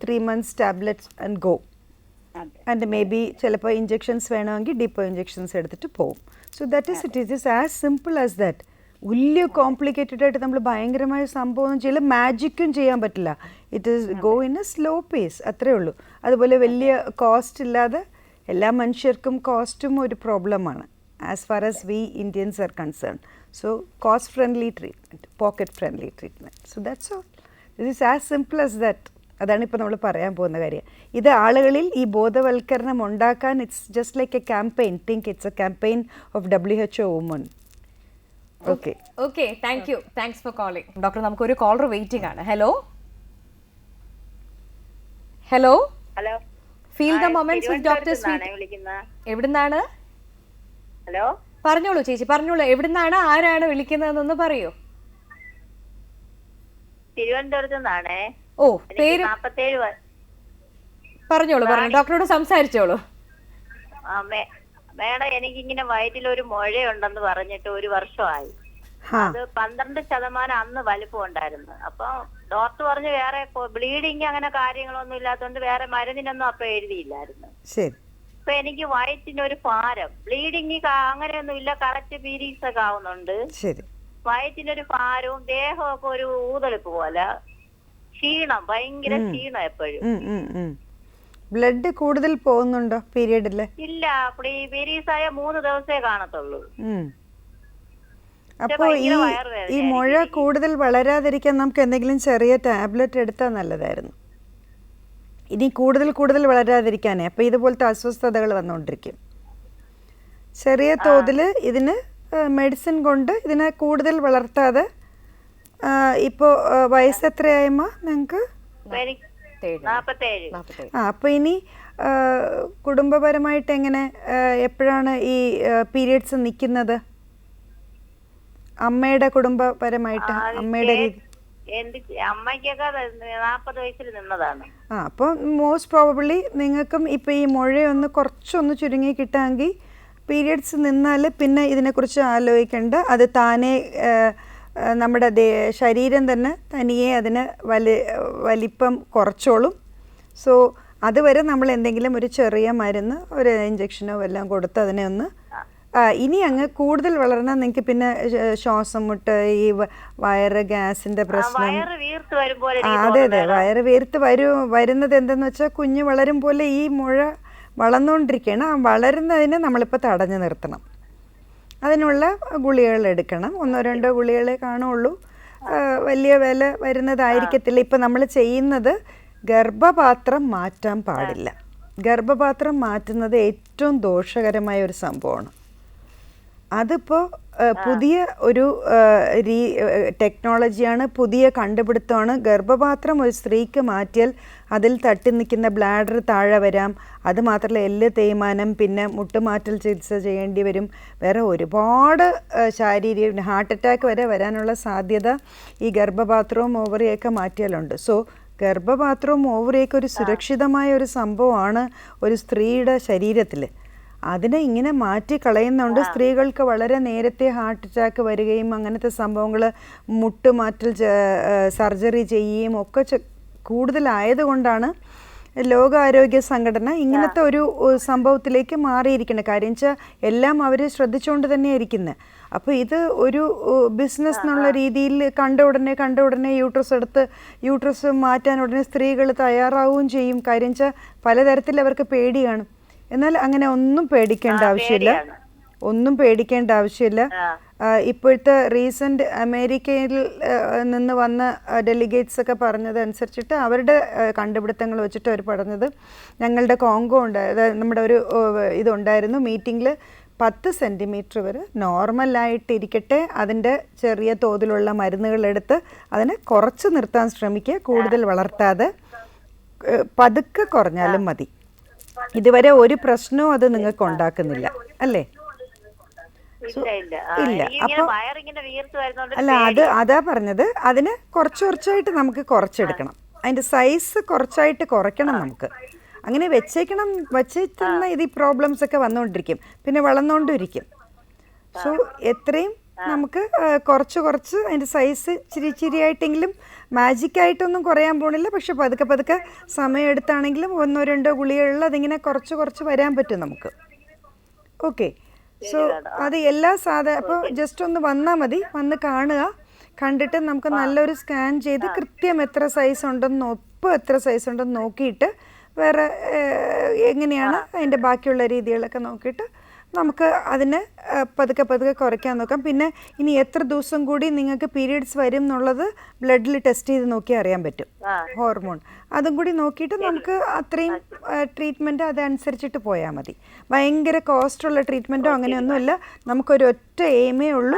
Speaker 2: 3 months tablets and go. And may be ചിലപ്പോൾ ഇഞ്ചെക്ഷൻസ് വേണമെങ്കിൽ ഡിപ്പോ ഇഞ്ചെക്ഷൻസ് എടുത്തിട്ട് പോകും. So that is it is as simple as that. വലിയ കോംപ്ലിക്കേറ്റഡ് ആയിട്ട് നമ്മൾ ഭയങ്കരമായ സംഭവം ചെയ്യില്ല, മാജിക്കും ചെയ്യാൻ പറ്റില്ല. It is go in A slow pace, അത്രേ ഉള്ളൂ. അതുപോലെ വലിയ കോസ്റ്റ് ഇല്ലാതെ, എല്ലാ മനുഷ്യർക്കും കോസ്റ്റും ഒരു പ്രോബ്ലമാണ് as far as we Indians are concern. So cost friendly treatment, pocket friendly treatment. So that's all. This is as simple as that. അതാണ് ഇപ്പോൾ നമ്മൾ പറയാൻ പോകുന്ന കാര്യം. ഇത് ആളുകളിൽ ഈ ബോധവൽക്കരണം ഉണ്ടാക്കാൻ, it's just like a campaign. Think it's a campaign of WHO woman. Okay
Speaker 1: okay, thank you, thanks for calling. Doctor, നമുക്കൊരു കോളർ വെയിറ്റിംഗ് ആണ്. Hello hello
Speaker 4: hello,
Speaker 1: feel the moments with doctor Sweety. എവിടുന്നാണ്?
Speaker 4: ഹലോ,
Speaker 1: പറഞ്ഞോളൂ ചേച്ചി, പറഞ്ഞോളൂ. എവിടുന്നാണ്, ആരാണ് വിളിക്കുന്നതെന്നൊന്ന് പറയൂ.
Speaker 4: തിരുവനന്തപുരത്ത് നിന്നാണേ.
Speaker 1: ഓ, പേര്
Speaker 4: 47.
Speaker 1: പറഞ്ഞോളൂ, ഡോക്ടറോട് സംസാരിച്ചോളൂ.
Speaker 4: മേഡം, എനിക്കിങ്ങനെ വയറ്റിലൊരു മുഴയുണ്ടെന്ന് പറഞ്ഞിട്ട് 1 വർഷമായി. അത് 12% അന്ന് വലിപ്പം ഉണ്ടായിരുന്നു. അപ്പൊ ഡോക്ടർ പറഞ്ഞു വേറെ ബ്ലീഡിങ് അങ്ങനെ കാര്യങ്ങളൊന്നും ഇല്ലാത്തതുകൊണ്ട് വേറെ മരുന്നിനൊന്നും അപ്പൊ എഴുതിയില്ലായിരുന്നു.
Speaker 2: ശരി.
Speaker 4: ഇപ്പൊ എനിക്ക് വയറ്റിനൊരു ഭാരം, ബ്ലീഡിങ് അങ്ങനെയൊന്നും ഇല്ല, കറക്റ്റ് പീരീഡ്സ് ഒക്കെ ആവുന്നുണ്ട്.
Speaker 2: ശരി.
Speaker 4: വയറ്റിനൊരു ഭാരവും ദേഹമൊക്കെ ഒരു ഊതളിപ്പ് പോലെ, ക്ഷീണം, ഭയങ്കര ക്ഷീണം എപ്പോഴും.
Speaker 2: ബ്ലഡ് കൂടുതൽ പോകുന്നുണ്ടോ പീരിയഡില്? ഇല്ല,
Speaker 4: പീരീഡ്സ് ആയ 3 ദിവസമേ കാണത്തുള്ളൂ.
Speaker 2: അപ്പോൾ ഈ മുഴ കൂടുതൽ വളരാതിരിക്കാൻ നമുക്ക് എന്തെങ്കിലും ചെറിയ ടാബ്ലറ്റ് എടുത്താൽ നല്ലതായിരുന്നു. ഇനി കൂടുതൽ വളരാതിരിക്കാനേ, അപ്പോൾ ഇതുപോലത്തെ അസ്വസ്ഥതകൾ വന്നുകൊണ്ടിരിക്കും. ചെറിയ തോതിൽ ഇതിന് മെഡിസിൻ കൊണ്ട് ഇതിനെ കൂടുതൽ വളർത്താതെ. ഇപ്പോൾ വയസ്സ് എത്രയായമ്മ നിങ്ങൾക്ക്?
Speaker 4: 47.
Speaker 2: അപ്പോൾ ഇനി കുടുംബപരമായിട്ട് എങ്ങനെ എപ്പോഴാണ് ഈ പീരിയഡ്സ് നിൽക്കുന്നത്? അമ്മയുടെ കുടുംബപരമായിട്ട് അമ്മയുടെ രീതി
Speaker 4: അമ്മയ്ക്കൊക്കെ 40 വയസ്സിൽ നിന്നതാണ്.
Speaker 2: അപ്പോൾ മോസ്റ്റ് പ്രോബബ്ലി നിങ്ങൾക്കും ഇപ്പോൾ ഈ മുഴയൊന്ന് കുറച്ചൊന്ന് ചുരുങ്ങി കിട്ടാമെങ്കിൽ പീരിയഡ്സ് നിന്നാൽ പിന്നെ ഇതിനെക്കുറിച്ച് ആലോചിക്കേണ്ട. അത് താനേ നമ്മുടെ ശരീരം തന്നെ തനിയെ അതിന് വലിപ്പം കുറച്ചോളും. സോ അതുവരെ നമ്മൾ എന്തെങ്കിലും ഒരു ചെറിയ മരുന്ന്, ഒരു ഇഞ്ചക്ഷനോ എല്ലാം കൊടുത്ത് അതിനെ ഒന്ന് ഇനി അങ്ങ് കൂടുതൽ വളർന്നാൽ നിങ്ങൾക്ക് പിന്നെ ശ്വാസം മുട്ട്, ഈ വയറ് ഗ്യാസിന്റെ പ്രശ്നം. അതെ അതെ, വയറ് വീർത്ത് വരുന്നത് എന്തെന്ന് വെച്ചാൽ കുഞ്ഞ് വളരും പോലെ ഈ മുഴ വളർന്നുകൊണ്ടിരിക്കുകയാണ്. ആ വളരുന്നതിനെ നമ്മളിപ്പോൾ തടഞ്ഞു നിർത്തണം. അതിനുള്ള ഗുളികകൾ എടുക്കണം. 1-2 ഗുളികളെ കാണുള്ളൂ. വലിയ വില വരുന്നതായിരിക്കത്തില്ല. ഇപ്പം നമ്മൾ ചെയ്യുന്നത് ഗർഭപാത്രം മാറ്റാൻ പാടില്ല. ഗർഭപാത്രം മാറ്റുന്നത് ഏറ്റവും ദോഷകരമായ ഒരു സംഭവമാണ്. അതിപ്പോൾ പുതിയ ഒരു ടെക്നോളജിയാണ്, പുതിയ കണ്ടുപിടുത്തമാണ്. ഗർഭപാത്രം ഒരു സ്ത്രീക്ക് മാറ്റിയാൽ അതിൽ തട്ടി നിൽക്കുന്ന ബ്ലാഡർ താഴെ വരാം. അതുമാത്രമല്ല എല്ല് തേയ്മാനം, പിന്നെ മുട്ടുമാറ്റൽ ചികിത്സ ചെയ്യേണ്ടി വരും. വേറെ ഒരുപാട് ശാരീരിക ഹാർട്ട് അറ്റാക്ക് വരെ വരാനുള്ള സാധ്യത ഈ ഗർഭപാത്രവും ഓവറിയൊക്കെ മാറ്റിയാലുണ്ട്. സോ ഗർഭപാത്രവും ഓവറിയൊക്കെ ഒരു സുരക്ഷിതമായ ഒരു സംഭവമാണ് ഒരു സ്ത്രീയുടെ ശരീരത്തിൽ. അതിനെ ഇങ്ങനെ മാറ്റി കളയുന്നുണ്ട്. സ്ത്രീകൾക്ക് വളരെ നേരത്തെ ഹാർട്ട് അറ്റാക്ക് വരികയും അങ്ങനത്തെ സംഭവങ്ങൾ, മുട്ടുമാറ്റൽ സർജറി ചെയ്യുകയും ഒക്കെ കൂടുതലായതുകൊണ്ടാണ് ലോകാരോഗ്യ സംഘടന ഇങ്ങനത്തെ ഒരു സംഭവത്തിലേക്ക് മാറിയിരിക്കുന്നത്. കാര്യം വെച്ചാൽ എല്ലാം അവർ ശ്രദ്ധിച്ചുകൊണ്ട് തന്നെയാണ് ഇരിക്കുന്നത്. അപ്പോൾ ഇത് ഒരു ബിസിനസ് എന്നുള്ള രീതിയിൽ കണ്ട ഉടനെ യൂട്രസ് മാറ്റാൻ ഉടനെ സ്ത്രീകൾ തയ്യാറാവുകയും ചെയ്യും. കാര്യം വെച്ചാൽ പലതരത്തിൽ അവർക്ക് പേടി കാണും. എന്നാൽ അങ്ങനെ ഒന്നും പേടിക്കേണ്ട ആവശ്യമില്ല. ഇപ്പോഴത്തെ റീസെന്റ് അമേരിക്കയിൽ നിന്ന് വന്ന ഡെലിഗേറ്റ്സ് ഒക്കെ പറഞ്ഞത് അനുസരിച്ചിട്ട് അവരുടെ കണ്ടുപിടുത്തങ്ങൾ വെച്ചിട്ട് അവർ പറഞ്ഞത്, ഞങ്ങളുടെ കോങ്കോ നമ്മുടെ ഒരു ഇതുണ്ടായിരുന്നു മീറ്റിങ്ങിൽ, 10 സെൻറ്റിമീറ്റർ വരെ നോർമലായിട്ടിരിക്കട്ടെ, അതിൻ്റെ ചെറിയ തോതിലുള്ള മരുന്നുകളെടുത്ത് അതിനെ കുറച്ച് നിർത്താൻ ശ്രമിക്കുക, കൂടുതൽ വളർത്താതെ പതുക്കെ കുറഞ്ഞാലും മതി. ഇതുവരെ ഒരു പ്രശ്നവും അത് നിങ്ങൾക്ക് ഉണ്ടാക്കുന്നില്ല അല്ലേ? ഇല്ല. അപ്പോൾ അല്ല, അതാ പറഞ്ഞത്, അതിന് കുറച്ചായിട്ട് നമുക്ക് കുറച്ചെടുക്കണം. അതിൻ്റെ സൈസ് കുറച്ചായിട്ട് കുറയ്ക്കണം നമുക്ക്. അങ്ങനെ വെച്ചേക്കുന്ന ഇത് ഈ പ്രോബ്ലംസ് ഒക്കെ വന്നുകൊണ്ടിരിക്കും, പിന്നെ വളർന്നുകൊണ്ടിരിക്കും. സോ എത്രയും നമുക്ക് കുറച്ച് അതിൻ്റെ സൈസ് ചിരിയായിട്ടെങ്കിലും, മാജിക്കായിട്ടൊന്നും കുറയാൻ പോണില്ല. പക്ഷെ പതുക്കെ സമയം എടുത്താണെങ്കിലും 1-2 ഗുളികകളിൽ അതിങ്ങനെ കുറച്ച് വരാൻ പറ്റും നമുക്ക്. ഓക്കെ. സോ അത് എല്ലാ അപ്പോൾ ജസ്റ്റ് ഒന്ന് വന്നാൽ മതി, വന്ന് കാണുക. കണ്ടിട്ട് നമുക്ക് നല്ലൊരു സ്കാൻ ചെയ്ത് കൃത്യം എത്ര സൈസ് ഉണ്ടെന്ന് നോക്കിയിട്ട് വേറെ എങ്ങനെയാണ് അതിൻ്റെ ബാക്കിയുള്ള രീതികളൊക്കെ നോക്കിയിട്ട് നമുക്ക് അതിനെ പതുക്കെ കുറയ്ക്കാൻ നോക്കാം. പിന്നെ ഇനി എത്ര ദിവസം കൂടി നിങ്ങൾക്ക് പീരിയഡ്സ് വരും എന്നുള്ളത് ബ്ലഡിൽ ടെസ്റ്റ് ചെയ്ത് നോക്കി അറിയാൻ പറ്റും, ഹോർമോൺ. അതും കൂടി നോക്കിയിട്ട് നമുക്ക് അത്രയും ട്രീറ്റ്മെൻറ്റ് അതനുസരിച്ചിട്ട് പോയാൽ മതി. ഭയങ്കര കോസ്റ്റുള്ള ട്രീറ്റ്മെൻറ്റോ അങ്ങനെയൊന്നുമില്ല. നമുക്കൊരു ഒറ്റ എയിമേ ഉള്ളൂ,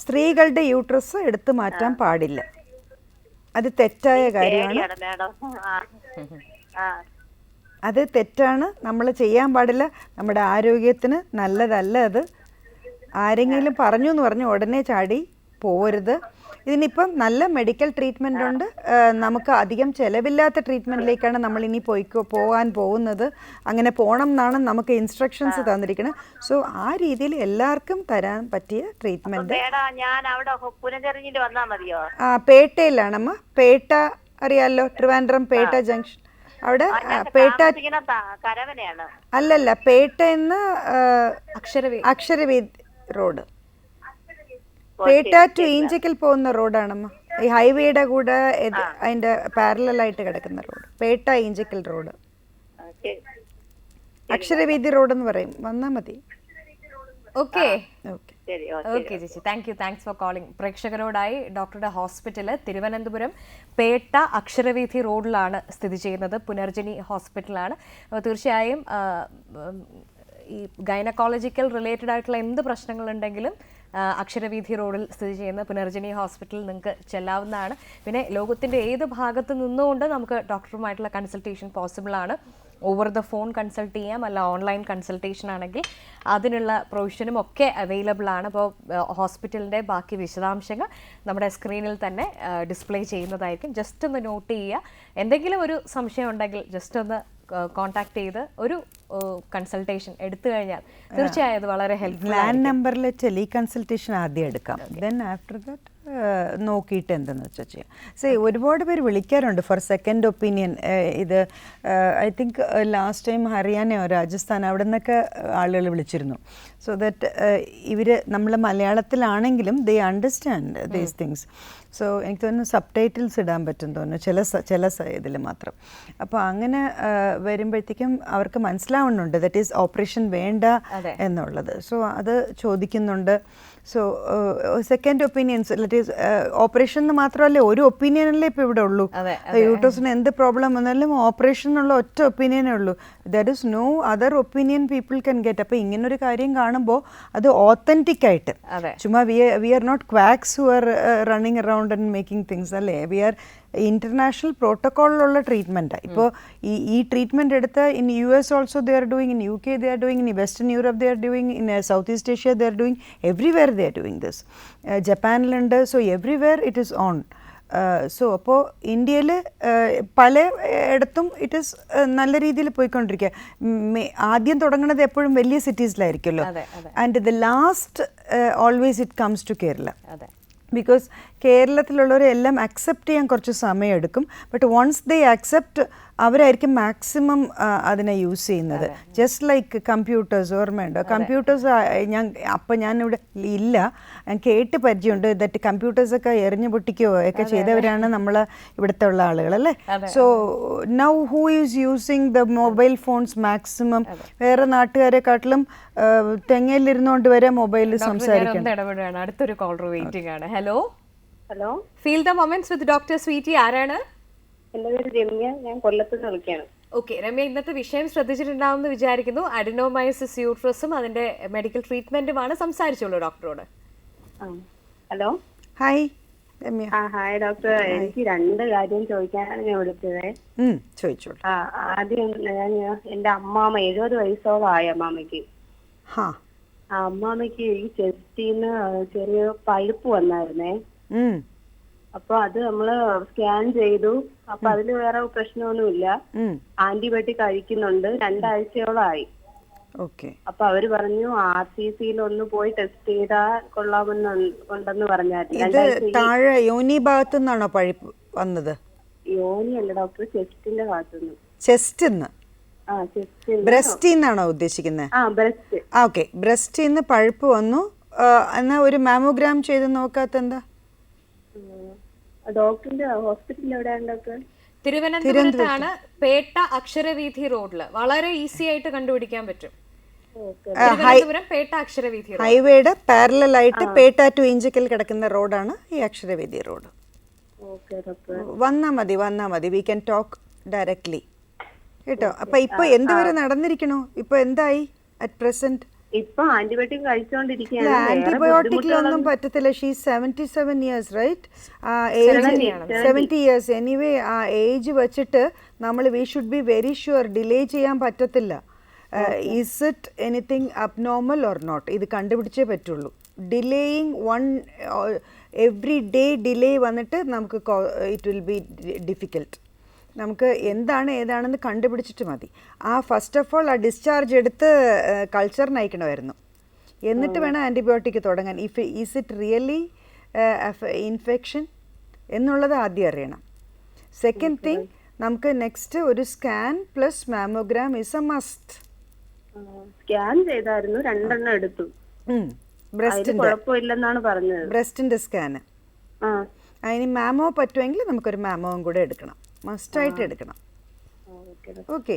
Speaker 2: സ്ത്രീകളുടെ യൂട്രസ് എടുത്തു മാറ്റാൻ പാടില്ല. അത് തെറ്റായ കാര്യമാണ്. അത് തെറ്റാണ്, നമ്മൾ ചെയ്യാൻ പാടില്ല. നമ്മുടെ ആരോഗ്യത്തിന് നല്ലതല്ല അത്. ആരെങ്കിലും പറഞ്ഞു എന്ന് പറഞ്ഞ് ഉടനെ ചാടി പോവരുത്. ഇതിനിപ്പം നല്ല മെഡിക്കൽ ട്രീറ്റ്മെൻ്റ് ഉണ്ട്. നമുക്ക് അധികം ചിലവില്ലാത്ത ട്രീറ്റ്മെൻറ്റിലേക്കാണ് നമ്മൾ ഇനി പോകാൻ പോകുന്നത്. അങ്ങനെ പോകണം എന്നാണ് നമുക്ക് ഇൻസ്ട്രക്ഷൻസ് തന്നിരിക്കുന്നത്. സോ ആ രീതിയിൽ എല്ലാവർക്കും തരാൻ പറ്റിയ ട്രീറ്റ്മെൻറ്റ്. പേട്ടയിലാണമ്മ. പേട്ട അറിയാമല്ലോ, ട്രിവാൻഡ്രം പേട്ട ജംഗ്ഷൻ. അവിടെ പേട്ട അല്ലല്ല, പേട്ട എന്ന് അക്ഷരവേദി റോഡ്, പേട്ട ടു ഈഞ്ചക്കൽ പോകുന്ന റോഡാണമ്മ. ഈ ഹൈവേയുടെ കൂടെ അതിന്റെ പാരലായിട്ട് കിടക്കുന്ന road Pettah Enchakkal road, Aksharaveedhi road എന്ന് പറയും. വന്നാൽ മതി.
Speaker 1: ഓക്കെ ചേച്ചി, താങ്ക്സ് ഫോർ കോളിംഗ്. പ്രേക്ഷകരോടായി ഡോക്ടറുടെ ഹോസ്പിറ്റല് തിരുവനന്തപുരം പേട്ട അക്ഷരവീഥി റോഡിലാണ് സ്ഥിതി ചെയ്യുന്നത്. പുനർജനി ഹോസ്പിറ്റലാണ്. തീർച്ചയായും ഈ ഗൈനക്കോളജിക്കൽ റിലേറ്റഡ് ആയിട്ടുള്ള എന്ത് പ്രശ്നങ്ങളുണ്ടെങ്കിലും അക്ഷരവീഥി റോഡിൽ സ്ഥിതി ചെയ്യുന്ന പുനർജനി ഹോസ്പിറ്റലിൽ നിങ്ങൾക്ക് ചെല്ലാവുന്നതാണ്. പിന്നെ ലോകത്തിൻ്റെ ഏത് ഭാഗത്ത് നിന്നുകൊണ്ട് നമുക്ക് ഡോക്ടറുമായിട്ടുള്ള കൺസൾട്ടേഷൻ പോസിബിൾ ആണ്. ഓവർ ദ ഫോൺ കൺസൾട്ട് ചെയ്യാം, അല്ല ഓൺലൈൻ കൺസൾട്ടേഷൻ ആണെങ്കിൽ അതിനുള്ള പ്രൊവിഷനും ഒക്കെ അവൈലബിൾ ആണ്. അപ്പോൾ ഹോസ്പിറ്റലിൻ്റെ ബാക്കി വിശദാംശങ്ങൾ നമ്മുടെ സ്ക്രീനിൽ തന്നെ ഡിസ്പ്ലേ ചെയ്യുന്നതായിരിക്കും. ജസ്റ്റ് ഒന്ന് നോട്ട് ചെയ്യുക. എന്തെങ്കിലും ഒരു സംശയം ഉണ്ടെങ്കിൽ ജസ്റ്റ് ഒന്ന് കോൺടാക്ട് ചെയ്ത് ഒരു കൺസൾട്ടേഷൻ എടുത്തു കഴിഞ്ഞാൽ തീർച്ചയായും അത് വളരെ ഹെൽപ്ഫുൾ.
Speaker 2: ലാൻഡ് നമ്പറിൽ ടെലി കൺസൾട്ടേഷൻ ആദ്യം എടുക്കാം, ദെൻ ആഫ്റ്റർ ദാറ്റ് നോക്കിയിട്ട് എന്തെന്ന് വെച്ചാൽ ചെയ്യാം. ഒരുപാട് പേര് വിളിക്കാറുണ്ട് ഫോർ സെക്കൻഡ് ഒപ്പീനിയൻ. ഇത് ഐ തിങ്ക് ലാസ്റ്റ് ടൈം ഹരിയാനയോ രാജസ്ഥാൻ അവിടെ നിന്നൊക്കെ ആളുകൾ വിളിച്ചിരുന്നു. സോ ദാറ്റ് ഇവർ നമ്മൾ മലയാളത്തിലാണെങ്കിലും they understand these things. So എനിക്ക് തോന്നുന്നു സബ് ടൈറ്റിൽസ് ഇടാൻ പറ്റും തോന്നുന്നു ചില ഇതിൽ മാത്രം. അപ്പോൾ അങ്ങനെ വരുമ്പോഴത്തേക്കും അവർക്ക് മനസ്സിലാവുന്നുണ്ട് ദറ്റ് ഈസ് ഓപ്പറേഷൻ വേണ്ട എന്നുള്ളത്. സോ അത് ചോദിക്കുന്നുണ്ട്. So second opinions that is operation എന്ന് മാത്രമല്ല ഒരു ഒപ്പീനിയനല്ലേ ഇപ്പോൾ ഇവിടെ ഉള്ളൂ. യൂട്രസിന് എന്ത് പ്രോബ്ലം വന്നാലും ഓപ്പറേഷൻ എന്നുള്ള ഒറ്റ ഒപ്പീനിയനേ ഉള്ളൂ. There is no other opinion people can get. അപ്പോൾ ഇങ്ങനൊരു കാര്യം കാണുമ്പോൾ അത് ഓത്തൻറ്റിക് ആയിട്ട്, ചുമ്മാ we are not quacks who are running around and making things അല്ലേ. വി ആർ ഇന്റർനാഷണൽ പ്രോട്ടോക്കോളിലുള്ള ട്രീറ്റ്മെൻറ്റാണ്. ഇപ്പോൾ ഈ ട്രീറ്റ്മെൻറ്റ് എടുത്ത് in US also they are doing, in UK they are doing, in western Europe they are doing, in south east Asia they are doing, everywhere they are doing this. ജപ്പാനിലുണ്ട്. So everywhere it is on. So അപ്പോൾ ഇന്ത്യയിൽ പല ഇടത്തും ഇറ്റ് ഈസ് നല്ല രീതിയിൽ പോയിക്കൊണ്ടിരിക്കുക. ആദ്യം തുടങ്ങുന്നത് എപ്പോഴും വലിയ സിറ്റീസിലായിരിക്കുമല്ലോ. And the last always it comes to Kerala. Because കേരളത്തിലുള്ളവരെല്ലാം അക്സെപ്റ്റ് ചെയ്യാൻ കുറച്ച് സമയമെടുക്കും. ബട്ട് വൺസ് ദേ അക്സെപ്റ്റ് അവരായിരിക്കും മാക്സിമം അതിനെ യൂസ് ചെയ്യുന്നത്. ജസ്റ്റ് ലൈക്ക് കമ്പ്യൂട്ടേഴ്സ്, ഓർമ്മയുണ്ടോ? കമ്പ്യൂട്ടേഴ്സ് ഞാനിവിടെ ഇല്ല, ഞാൻ കേട്ട് പരിചയമുണ്ട്. ദറ്റ് കമ്പ്യൂട്ടേഴ്സൊക്കെ എറിഞ്ഞു പൊട്ടിക്കുകയോ ഒക്കെ ചെയ്തവരാണ് നമ്മൾ ഇവിടുത്തെ ഉള്ള ആളുകൾ അല്ലേ. So now who is using the mobile phones maximum? വേറെ നാട്ടുകാരെക്കാട്ടിലും തെങ്ങയിലിരുന്നുകൊണ്ട് വരെ മൊബൈലിൽ സംസാരിക്കണം.
Speaker 1: ഇടപെടുകയാണ്. അടുത്തൊരു കോളർ വെയിറ്റിംഗ് ആണ്. Hello
Speaker 5: hello,
Speaker 1: feel the moments with doctor Sweety. ആരാണ്?
Speaker 5: എന്റെ പേര് രമ്യ, ഞാൻ കൊല്ലത്ത് നിന്ന് വിളിക്കുകയാണ്.
Speaker 1: ഓക്കെ രമ്യ, ഇന്നത്തെ വിഷയം ശ്രദ്ധിച്ചിട്ടുണ്ടാവുമെന്ന് വിചാരിക്കുന്നു. അഡിനോമയോസിസ് യൂട്രസും അതിന്റെ മെഡിക്കൽ ട്രീറ്റ്മെന്റുമാണ്. സംസാരിച്ചോളൂ ഡോക്ടറെ.
Speaker 5: Hello,
Speaker 2: hi Ramya.
Speaker 5: Hi doctor. എനിക്ക് 2 കാര്യം ചോദിക്കാനാണ് ഞാൻ വിളിച്ചത്.
Speaker 2: ചോദിച്ചോളൂ.
Speaker 5: ആദ്യം ഞാൻ എന്റെ അമ്മാമ്മ 70 വയസ്സോളായ അമ്മാമ്മയ്ക്ക്. അമ്മാമ്മയ്ക്ക് ഈ ചെസ്റ്റിന്ന് ചെറിയ പഴുപ്പ് വന്നായിരുന്നേ. അപ്പൊ അത് നമ്മള് സ്കാൻ ചെയ്തു. അപ്പൊ അതില് വേറെ പ്രശ്നമൊന്നുമില്ല. ആന്റിബയോട്ടിക് കഴിക്കുന്നുണ്ട്. 2 ആഴ്ചയോളമായി. അപ്പൊ അവര് പറഞ്ഞു RCCയിൽ ഒന്ന് പോയി ടെസ്റ്റ് ചെയ്താൽ കൊള്ളാമെന്നുണ്ടെന്ന് പറഞ്ഞായിരുന്നു.
Speaker 2: താഴെ യോനി ഭാഗത്തു നിന്നാണോ പഴുപ്പ് വന്നത്?
Speaker 5: യോനി അല്ല ഡോക്ടർ, ചെസ്റ്റിന്റെ ഭാഗത്തുനിന്ന്.
Speaker 2: ചെസ്റ്റിന്ന്? ബ്രസ്റ്റിന്നാണോ ഉദ്ദേശിക്കുന്നത്? ഓക്കെ, ബ്രസ്റ്റിന്ന് പഴുപ്പ് വന്നു. എന്നാ ഒരു മാമോഗ്രാം ചെയ്ത് നോക്കാത്ത എന്താ?
Speaker 5: ഡോക്ടറിന്റെ ഹോസ്പിറ്റൽ എവിടെയാണ് ഡോക്ടർ?
Speaker 1: തിരുവനന്തപുരത്താണ്, പേട്ട അക്ഷരവീഥി റോഡില്. വളരെ ഈസി ആയിട്ട് കണ്ടുപിടിക്കാൻ പറ്റും. തിരുവനന്തപുരം പേട്ട അക്ഷരവീഥി
Speaker 2: ഹൈവേയുടെ പാരലൽ ആയിട്ട് പേട്ട ടു ഇഞ്ചക്കൽ കിടക്കുന്ന റോഡാണ് ഈ അക്ഷരവീഥി റോഡ്. വന്നാ മതി. വി ക്യാൻ ടോക്ക് ഡയറക്ട്ലി കേട്ടോ. അപ്പൊ ഇപ്പൊ എന്തുവരെ നടന്നിരിക്കണോ? ഇപ്പൊ എന്തായി അറ്റ് പ്രസന്റ്?
Speaker 5: ഇപ്പൊ ആന്റിബയോട്ടിക് കഴിച്ചോണ്ടിരിക്കുകയാണ്.
Speaker 2: ആന്റിബയോട്ടിക്കിലൊന്നും പറ്റത്തില്ല. She 77 years, right? 70 years. Anyway ആ ഏജ് വെച്ചിട്ട് നമ്മൾ we should be very sure. Delay ചെയ്യാൻ പറ്റത്തില്ല. Is it anything abnormal or not? ഇത് കണ്ടുപിടിച്ചേ പറ്റുള്ളൂ. ഡിലേയിങ് എവ്രി ഡേ ഡിലേ വന്നിട്ട് നമുക്ക് ഇറ്റ് വിൽ ബി ഡിഫിക്കൽട്ട്. നമുക്ക് ഏതാണെന്ന് കണ്ടുപിടിച്ചിട്ട് മതി. ഫസ്റ്റ് ഓഫ് ഓൾ ഡിസ്ചാർജ് എടുത്ത് കൾച്ചറിന് അയക്കണമായിരുന്നു. എന്നിട്ട് വേണം ആൻറ്റിബയോട്ടിക് തുടങ്ങാൻ. ഈസ് ഇറ്റ് റിയലി ഇൻഫെക്ഷൻ എന്നുള്ളത് ആദ്യം അറിയണം. സെക്കൻഡ് തിങ്, നമുക്ക് നെക്സ്റ്റ് ഒരു scan plus mammogram is A must.
Speaker 5: Scan ചെയ്തായിരുന്നു, 2 എടുത്തു. കുഴപ്പമില്ലെന്നാണ് പറഞ്ഞത്.
Speaker 2: ബ്രസ്റ്റിന്റെ സ്കാന്. അതിന് മാമോ പറ്റുമെങ്കിൽ നമുക്കൊരു മാമോവും കൂടെ എടുക്കണം, മസ്റ്റായിട്ട് എടുക്കണം. ഓക്കെ.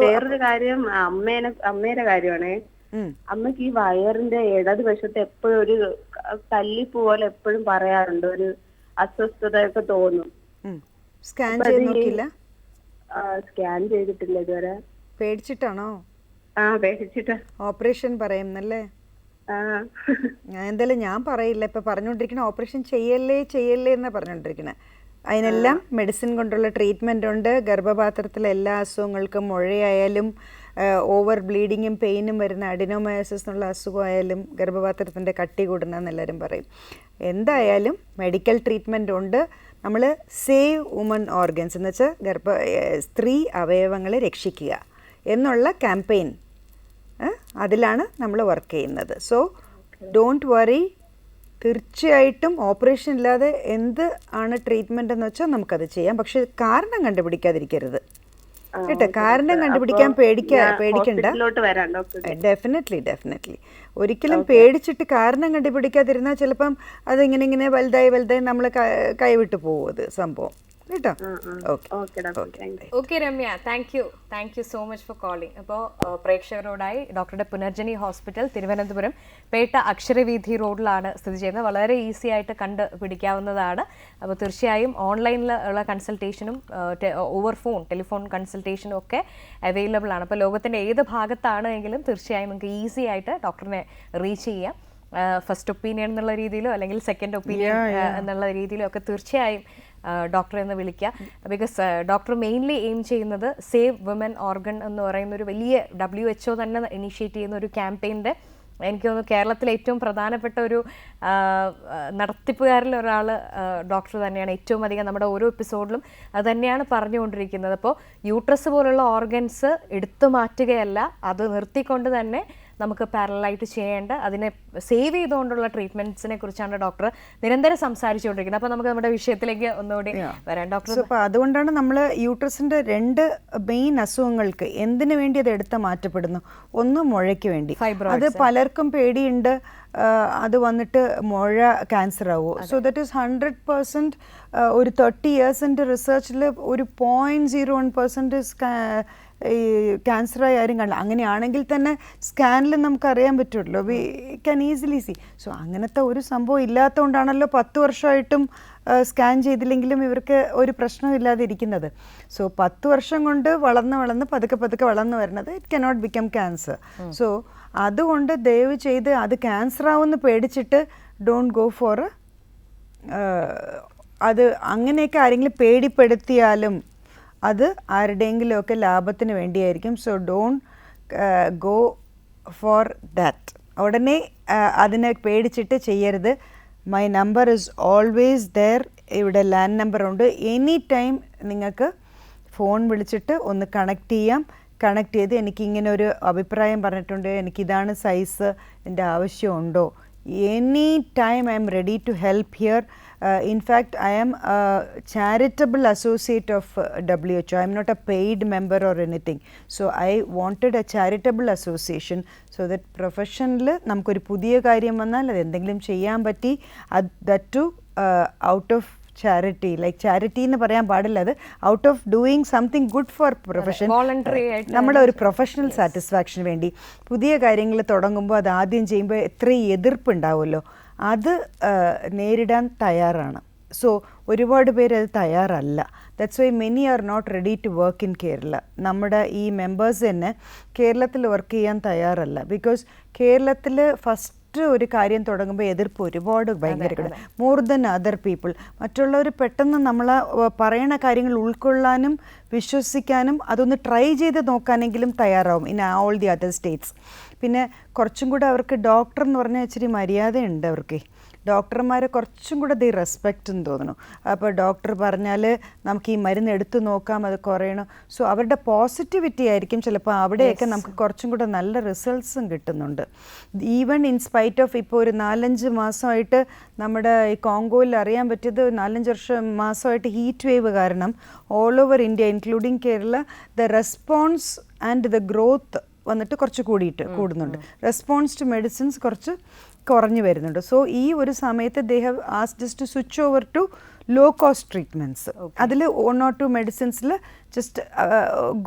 Speaker 5: വേറൊരു കാര്യം, അമ്മയുടെ കാര്യമാണേ. അമ്മക്ക് ഈ വയറിന്റെ ഇടതുവശത്ത് എപ്പോഴും ഒരു തല്ലിപ്പ് പോലെ എപ്പോഴും പറയാറുണ്ട്, ഒരു അസ്വസ്ഥതയൊക്കെ തോന്നും.
Speaker 2: സ്കാൻ ചെയ്ത് നോക്കില്ല?
Speaker 5: സ്കാൻ ചെയ്തിട്ടില്ല ഇതുവരെ.
Speaker 2: പേടിച്ചിട്ടാണോ?
Speaker 5: ആ പേടിച്ചിട്ട്.
Speaker 2: ഓപ്പറേഷൻ പറയുന്നല്ലേ?
Speaker 5: ആ
Speaker 2: എന്തായാലും ഞാൻ പറയില്ല, ഇപ്പം പറഞ്ഞുകൊണ്ടിരിക്കണ ഓപ്പറേഷൻ ചെയ്യല്ലേ ചെയ്യല്ലേ എന്നാണ് പറഞ്ഞുകൊണ്ടിരിക്കണേ. അതിനെല്ലാം മെഡിസിൻ കൊണ്ടുള്ള ട്രീറ്റ്മെൻ്റ് ഉണ്ട്. ഗർഭപാത്രത്തിലെ എല്ലാ അസുഖങ്ങൾക്കും, മുഴയായാലും ഓവർ ബ്ലീഡിങ്ങും പെയിനും വരുന്ന അഡിനോമയോസിസ് എന്നുള്ള അസുഖമായാലും ഗർഭപാത്രത്തിൻ്റെ കട്ടി കൂടണമെന്ന് എല്ലാവരും പറയും. എന്തായാലും മെഡിക്കൽ ട്രീറ്റ്മെൻ്റ് ഉണ്ട്. നമ്മൾ സേവ് വുമൺ ഓർഗൻസ് എന്ന് വെച്ചാൽ സ്ത്രീ അവയവങ്ങളെ രക്ഷിക്കുക എന്നുള്ള ക്യാമ്പയിൻ, അതിലാണ് നമ്മൾ വർക്ക് ചെയ്യുന്നത്. സോ ഡോണ്ട് വറി, തീർച്ചയായിട്ടും ഓപ്പറേഷൻ ഇല്ലാതെ എന്ത് ആണ് ട്രീറ്റ്മെൻ്റ് എന്ന് വെച്ചാൽ നമുക്കത് ചെയ്യാം. പക്ഷെ കാരണം കണ്ടുപിടിക്കാതിരിക്കരുത് കേട്ടോ. കാരണം കണ്ടുപിടിക്കാൻ പേടിക്കണ്ട. ഡെഫിനറ്റ്ലി ഒരിക്കലും പേടിച്ചിട്ട് കാരണം കണ്ടുപിടിക്കാതിരുന്നാൽ ചിലപ്പം അതിങ്ങനെ വലുതായി നമ്മൾ കൈവിട്ട് പോകും അത് സംഭവം കേട്ടോ.
Speaker 1: Okay Ramya, thank you so much for calling. അപ്പോൾ പ്രേക്ഷകരോടായി ഡോക്ടറുടെ പുനർജനി ഹോസ്പിറ്റൽ തിരുവനന്തപുരം പേട്ട അക്ഷരവീഥി റോഡിലാണ് സ്ഥിതി ചെയ്യുന്നത്. വളരെ ഈസി ആയിട്ട് കണ്ടുപിടിക്കാവുന്നതാണ്. അപ്പോൾ തീർച്ചയായും ഓൺലൈനിൽ ഉള്ള കൺസൾട്ടേഷനും ഓവർ ടെലിഫോൺ കൺസൾട്ടേഷനും ഒക്കെ അവൈലബിൾ ആണ്. അപ്പോൾ ലോകത്തിൻ്റെ ഏത് ഭാഗത്താണ് എങ്കിലും തീർച്ചയായും നിങ്ങൾക്ക് ഈസി ആയിട്ട് ഡോക്ടറിനെ റീച്ച് ചെയ്യാം. ഫസ്റ്റ് ഒപ്പീനിയൻ എന്നുള്ള രീതിയിലോ അല്ലെങ്കിൽ സെക്കൻഡ് ഒപ്പീനിയൻ എന്നുള്ള രീതിയിലോ ഒക്കെ തീർച്ചയായും ഡോക്ടറെ ഒന്ന് വിളിക്കുക. ബിക്കോസ് ഡോക്ടർ മെയിൻലി എയിം ചെയ്യുന്നത് സേവ് വുമൻ ഓർഗൻ എന്ന് പറയുന്ന ഒരു വലിയ WHO തന്നെ ഇനീഷ്യേറ്റ് ചെയ്യുന്ന ഒരു ക്യാമ്പയിൻ്റെ, എനിക്ക് തോന്നുന്നു കേരളത്തിലെ ഏറ്റവും പ്രധാനപ്പെട്ട ഒരു നടത്തിപ്പുകാരിൽ ഒരാൾ ഡോക്ടർ തന്നെയാണ്. ഏറ്റവും അധികം നമ്മുടെ ഓരോ എപ്പിസോഡിലും അത് തന്നെയാണ് പറഞ്ഞുകൊണ്ടിരിക്കുന്നത്. അപ്പോൾ യൂട്രസ് പോലുള്ള ഓർഗൻസ് എടുത്തു മാറ്റുകയല്ല, അത് നിർത്തിക്കൊണ്ട് തന്നെ നമുക്ക് പാരലായിട്ട് ചെയ്യേണ്ട, അതിനെ സേവ് ചെയ്തുകൊണ്ടുള്ള ട്രീറ്റ്മെന്റ്സിനെ കുറിച്ചാണ് ഡോക്ടർ നിരന്തരം സംസാരിച്ചുകൊണ്ടിരിക്കുന്നത്. അപ്പോൾ നമുക്ക് നമ്മുടെ വിഷയത്തിലേക്ക് ഒന്നുകൂടി വരാം ഡോക്ടർ.
Speaker 2: അപ്പോൾ അതുകൊണ്ടാണ് നമ്മൾ യൂട്രസിൻ്റെ 2 മെയിൻ അസുഖങ്ങൾക്ക് എന്തിനു വേണ്ടി അത് എടുത്ത് മാറ്റപ്പെടുന്നു. ഒന്ന് മുഴയ്ക്ക് വേണ്ടി, അത് പലർക്കും പേടിയുണ്ട്, അത് വന്നിട്ട് മുഴ ക്യാൻസർ ആവുമോ. സോ ദറ്റ് ഈസ് 100% ഒരു 30 ഇയേഴ്സിൻ്റെ റിസർച്ചിൽ ഒരു 0.01% ഈ ക്യാൻസറായി ആരും കാണില്ല. അങ്ങനെയാണെങ്കിൽ തന്നെ സ്കാനിൽ നമുക്കറിയാൻ പറ്റുമല്ലോ, we can easily C. So അങ്ങനത്തെ ഒരു സംഭവം ഇല്ലാത്തതുകൊണ്ടാണല്ലോ 10 വർഷമായിട്ടും സ്കാൻ ചെയ്തില്ലെങ്കിലും ഇവർക്ക് ഒരു പ്രശ്നവും ഇല്ലാതെ ഇരിക്കുന്നത്. സോ 10 വർഷം കൊണ്ട് വളർന്ന് പതുക്കെ വളർന്നു വരുന്നത് it cannot become cancer. So അതുകൊണ്ട് ദയവ് ചെയ്ത് അത് ക്യാൻസർ ആവുമെന്ന് പേടിച്ചിട്ട് ഡോണ്ട് ഗോ ഫോർ അത്. അങ്ങനെയൊക്കെ ആരെങ്കിലും പേടിപ്പെടുത്തിയാലും അത് ആരുടെയെങ്കിലുമൊക്കെ ലാഭത്തിന് വേണ്ടിയായിരിക്കും. So don't go for that. ഉടനെ അതിനെ പേടിച്ചിട്ട് ചെയ്യരുത്. My number is always there. ഇവിടെ ലാൻഡ് നമ്പർ ഉണ്ട്. എനി ടൈം നിങ്ങൾക്ക് ഫോൺ വിളിച്ചിട്ട് ഒന്ന് കണക്ട് ചെയ്യാം. കണക്ട് ചെയ്ത് എനിക്കിങ്ങനെ ഒരു അഭിപ്രായം പറഞ്ഞിട്ടുണ്ട്, എനിക്കിതാണ് സൈസ്, എൻ്റെ ആവശ്യമുണ്ടോ, any time I'm ready to help here. In fact, I am a charitable associate of WHO. I am not a paid member or anything. So I wanted a charitable association so that professional നമുക്കൊരു പുതിയ കാര്യം വന്നാൽ അത് എന്തെങ്കിലും ചെയ്യാൻ പറ്റി, that too out of charity. Like charity എന്ന് പറയാൻ പാടില്ല, അത് out of doing something good for profession, നമ്മുടെ ഒരു പ്രൊഫഷണൽ സാറ്റിസ്ഫാക്ഷന് വേണ്ടി. പുതിയ കാര്യങ്ങൾ തുടങ്ങുമ്പോൾ അത് ആദ്യം ചെയ്യുമ്പോൾ എത്രയും എതിർപ്പുണ്ടാവുമല്ലോ, അത് നേരിടാൻ തയ്യാറാണ്. സോ ഒരുപാട് പേര് അത് തയ്യാറല്ല. That's why many are not ready to work in Kerala. നമ്മുടെ ഈ മെമ്പേഴ്സ് തന്നെ കേരളത്തിൽ വർക്ക് ചെയ്യാൻ തയ്യാറല്ല. ബിക്കോസ് കേരളത്തിൽ ഫസ്റ്റ് ഒരു കാര്യം തുടങ്ങുമ്പോൾ എതിർപ്പ് ഒരുപാട് ഭയങ്കര മോർ ദൻ അതർ പീപ്പിൾ. മറ്റുള്ളവർ പെട്ടെന്ന് നമ്മൾ പറയണ കാര്യങ്ങൾ ഉൾക്കൊള്ളാനും വിശ്വസിക്കാനും അതൊന്ന് ട്രൈ ചെയ്ത് നോക്കാനെങ്കിലും തയ്യാറാവും in all the other states. പിന്നെ കുറച്ചും കൂടെ അവർക്ക് ഡോക്ടർ എന്ന് പറഞ്ഞാൽ ഇച്ചിരി മര്യാദയുണ്ട് അവർക്ക്. ഡോക്ടർമാരെ കുറച്ചും കൂടെ ദി റെസ്പെക്റ്റ് എന്ന് തോന്നുന്നു. അപ്പോൾ ഡോക്ടർ പറഞ്ഞാൽ നമുക്ക് ഈ മരുന്ന് എടുത്തു നോക്കാം, അത് കുറയണം. സോ അവരുടെ പോസിറ്റിവിറ്റി ആയിരിക്കും ചിലപ്പോൾ അവിടെയൊക്കെ നമുക്ക് കുറച്ചും കൂടെ നല്ല റിസൾട്ട്സും കിട്ടുന്നുണ്ട്. ഈവൻ ഇൻ സ്പൈറ്റ് ഓഫ് ഇപ്പോൾ ഒരു 4-5 മാസമായിട്ട് നമ്മുടെ ഈ കോങ്കോയിൽ അറിയാൻ പറ്റിയത് 4-5 മാസമായിട്ട് ഹീറ്റ് വേവ് കാരണം all over India including Kerala the response and the growth വന്നിട്ട് കുറച്ച് കൂടുന്നുണ്ട്. റെസ്പോൺസ് ടു മെഡിസിൻസ് കുറച്ച് കുറഞ്ഞു വരുന്നുണ്ട്. സോ ഈ ഒരു സമയത്ത് they have asked us to switch over to low cost treatments. അതിൽ 1 or 2 മെഡിസിൻസിൽ ജസ്റ്റ്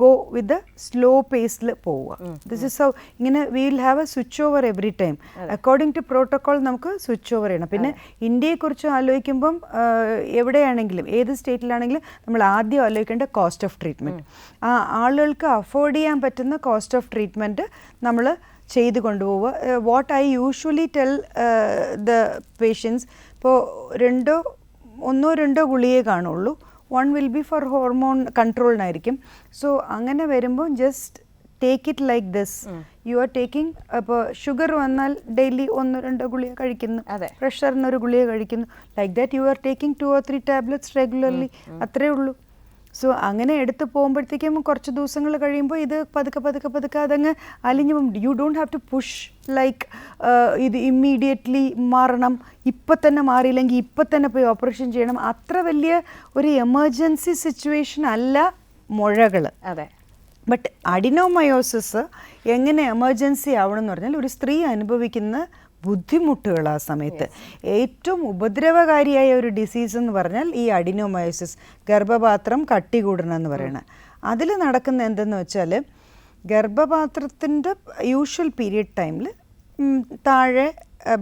Speaker 2: ഗോ വിത്ത് സ്ലോ പേസിൽ പോവുക. ദിസ് ഇസ് ഹൗ ഇങ്ങനെ we will have a switch over every time according to protocol നമുക്ക് സ്വിച്ച് ഓവർ ചെയ്യണം. പിന്നെ ഇന്ത്യയെക്കുറിച്ച് ആലോചിക്കുമ്പം എവിടെയാണെങ്കിലും ഏത് സ്റ്റേറ്റിലാണെങ്കിലും നമ്മൾ ആദ്യം ആലോചിക്കേണ്ട കോസ്റ്റ് ഓഫ് ട്രീറ്റ്മെൻറ്റ്. ആ ആളുകൾക്ക് അഫോർഡ് ചെയ്യാൻ പറ്റുന്ന കോസ്റ്റ് ഓഫ് ട്രീറ്റ്മെൻറ്റ് നമ്മൾ ചെയ്ത് കൊണ്ടുപോവുക. What I usually tell the patients, ഇപ്പോൾ 1 or 2 ഗുളികയെ കാണുള്ളൂ, 1 വിൽ ബി ഫോർ ഹോർമോൺ കൺട്രോളിനായിരിക്കും. സോ അങ്ങനെ വരുമ്പോൾ just take it like this. You are taking, അപ്പോൾ ഷുഗർ വന്നാൽ ഡെയിലി 1-2 ഗുളിക കഴിക്കുന്നു, പ്രഷറിനൊരു ഗുളിക കഴിക്കുന്നു, like that you are taking 2 or 3 tablets regularly, അത്രേ ഉള്ളൂ. സോ അങ്ങനെ എടുത്ത് പോകുമ്പോഴത്തേക്കും കുറച്ച് ദിവസങ്ങൾ കഴിയുമ്പോൾ ഇത് പതുക്കെ അതങ്ങ് അലിഞ്ഞു പോകും. You don't have to push like ഇത് ഇമ്മീഡിയറ്റ്ലി മാറണം, ഇപ്പം തന്നെ മാറിയില്ലെങ്കിൽ ഇപ്പം തന്നെ പോയി ഓപ്പറേഷൻ ചെയ്യണം. അത്ര വലിയ ഒരു എമർജൻസി സിറ്റുവേഷൻ അല്ല മുഴകൾ.
Speaker 1: അതെ.
Speaker 2: ബട്ട് അഡിനോമയോസിസ് എങ്ങനെ എമർജൻസി ആവണം എന്ന് പറഞ്ഞാൽ ഒരു സ്ത്രീ അനുഭവിക്കുന്ന ബുദ്ധിമുട്ടുകൾ ആ സമയത്ത് ഏറ്റവും ഉപദ്രവകാരിയായ ഒരു ഡിസീസ് എന്ന് പറഞ്ഞാൽ ഈ അഡിനോമയോസിസ്, ഗർഭപാത്രം കട്ടി കൂടണം എന്ന് പറയുന്നത്. അതിൽ നടക്കുന്ന എന്തെന്ന് വെച്ചാൽ ഗർഭപാത്രത്തിൻ്റെ യൂഷ്വൽ പീരിയഡ് ടൈമിൽ താഴെ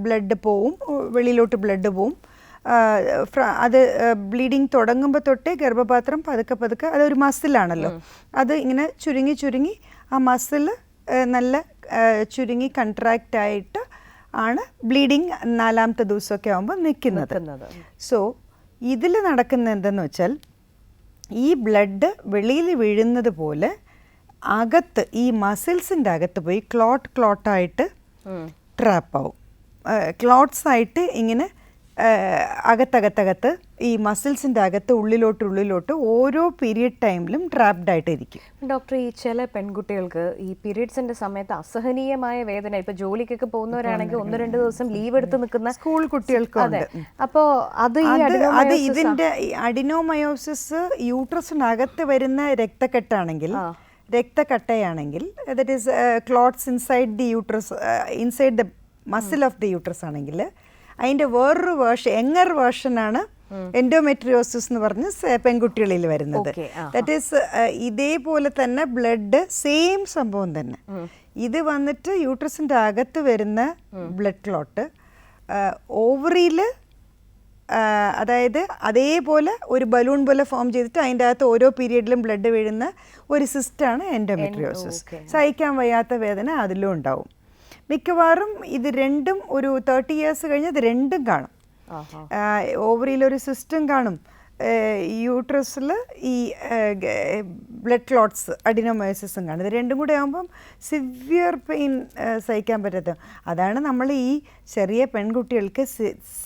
Speaker 2: ബ്ലഡ് പോവും, വെളിയിലോട്ട് ബ്ലഡ് പോവും. അത് ബ്ലീഡിങ് തുടങ്ങുമ്പോൾ തൊട്ടേ ഗർഭപാത്രം പതുക്കെ അതൊരു മസിലാണല്ലോ, അത് ഇങ്ങനെ ചുരുങ്ങി ആ മസിൽ നല്ല ചുരുങ്ങി കൺട്രാക്റ്റ് ആയിട്ട് ആണ് ബ്ലീഡിങ് 4ാമത്തെ ദിവസമൊക്കെ ആകുമ്പോൾ നിൽക്കുന്നത്. സോ ഇതിൽ നടക്കുന്ന എന്തെന്ന് വെച്ചാൽ ഈ ബ്ലഡ് വെളിയിൽ വീഴുന്നത് പോലെ അകത്ത് ഈ മസിൽസിൻ്റെ അകത്ത് പോയി ക്ലോട്ടായിട്ട് ട്രാപ്പാവും. ക്ലോട്ട്സ് ആയിട്ട് ഇങ്ങനെ അകത്തകത്ത് ഈ മസിൽസിൻ്റെ അകത്ത് ഉള്ളിലോട്ട് ഓരോ പീരിയഡ് ടൈമിലും ട്രാപ്ഡ് ആയിട്ടിരിക്കും.
Speaker 1: ഡോക്ടർ, ഈ ചില പെൺകുട്ടികൾക്ക് ഈ പീരിയഡ്സിന്റെ സമയത്ത് അസഹനീയമായ വേദന, ഇപ്പൊ ജോലിക്കൊക്കെ പോകുന്നവരാണെങ്കിൽ 1-2 ദിവസം ലീവ് എടുത്ത് നിൽക്കുന്ന
Speaker 2: സ്കൂൾ കുട്ടികൾക്കും.
Speaker 1: അപ്പോൾ അത്
Speaker 2: ഇതിന്റെ അഡിനോമയോസിസ് യൂട്രസിനകത്ത് വരുന്ന രക്തക്കട്ടയാണെങ്കിൽ that is clots inside the uterus, inside the muscle of the uterus ആണെങ്കിൽ അതിൻ്റെ വേറൊരു യങ്ങർ വേർഷനാണ് എൻഡോമെട്രിയോസിസ് എന്ന് പറഞ്ഞ് പെൺകുട്ടികളിൽ വരുന്നത്. ദാറ്റ് ഈസ് ഇതേപോലെ തന്നെ ബ്ലഡ് സെയിം സംഭവം തന്നെ. ഇത് വന്നിട്ട് യൂട്രസിൻ്റെ അകത്ത് വരുന്ന ബ്ലഡ് ക്ലോട്ട് ഓവറിയിൽ, അതായത് അതേപോലെ ഒരു ബലൂൺ പോലെ ഫോം ചെയ്തിട്ട് അതിൻ്റെ അകത്ത് ഓരോ പീരിയഡിലും ബ്ലഡ് വീഴുന്ന ഒരു സിസ്റ്റാണ് എൻഡോമെട്രിയോസിസ്. സഹിക്കാൻ വയ്യാത്ത വേദന അതിലും ഉണ്ടാവും. മിക്കവാറും ഇത് രണ്ടും ഒരു 30 years കഴിഞ്ഞ് ഇത് രണ്ടും കാണും. ഓവറിയിലൊരു സിസ്റ്റം കാണും, യൂട്രസിൽ ഈ ബ്ലഡ് ക്ലോട്ട്സ് അഡിനോമയോസിസും കാണും. ഇത് രണ്ടും കൂടെ ആകുമ്പം സിവിയർ പെയിൻ സഹിക്കാൻ പറ്റാത്ത. അതാണ് നമ്മൾ ഈ ചെറിയ പെൺകുട്ടികൾക്ക്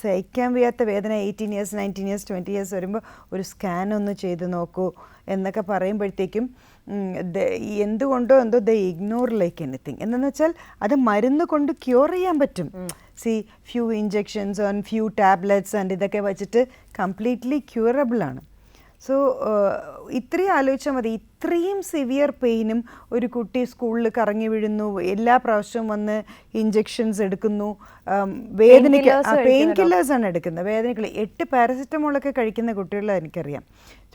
Speaker 2: സഹിക്കാൻ വയ്യാത്ത വേദന 18 years, 19 years, 20 years വരുമ്പോൾ ഒരു സ്കാൻ ഒന്ന് ചെയ്ത് നോക്കൂ എന്നൊക്കെ പറയുമ്പോഴത്തേക്കും എന്തുകൊണ്ടോ എന്തോ ദ ഇഗ്നോർ ലൈക്ക് എനിത്തിങ്. എന്താണെന്ന് വെച്ചാൽ അത് മരുന്ന് കൊണ്ട് ക്യൂർ ചെയ്യാൻ പറ്റും. Few injections on few tablets and ഇതൊക്കെ വെച്ചിട്ട് കംപ്ലീറ്റ്ലി ക്യൂറബിൾ ആണ്. സോ ഇത്രയും ആലോചിച്ചാൽ മതി. ഇത്രയും സിവിയർ പെയിനും ഒരു കുട്ടി സ്കൂളിൽ കറങ്ങി വീഴുന്നു, എല്ലാ പ്രാവശ്യവും വന്ന് ഇഞ്ചെക്ഷൻസ് എടുക്കുന്നു, പെയിൻ കില്ലേഴ്സാണ് എടുക്കുന്നത്, വേദനകൾ. 8 പാരസിറ്റമോളൊക്കെ കഴിക്കുന്ന കുട്ടികളെ എനിക്കറിയാം.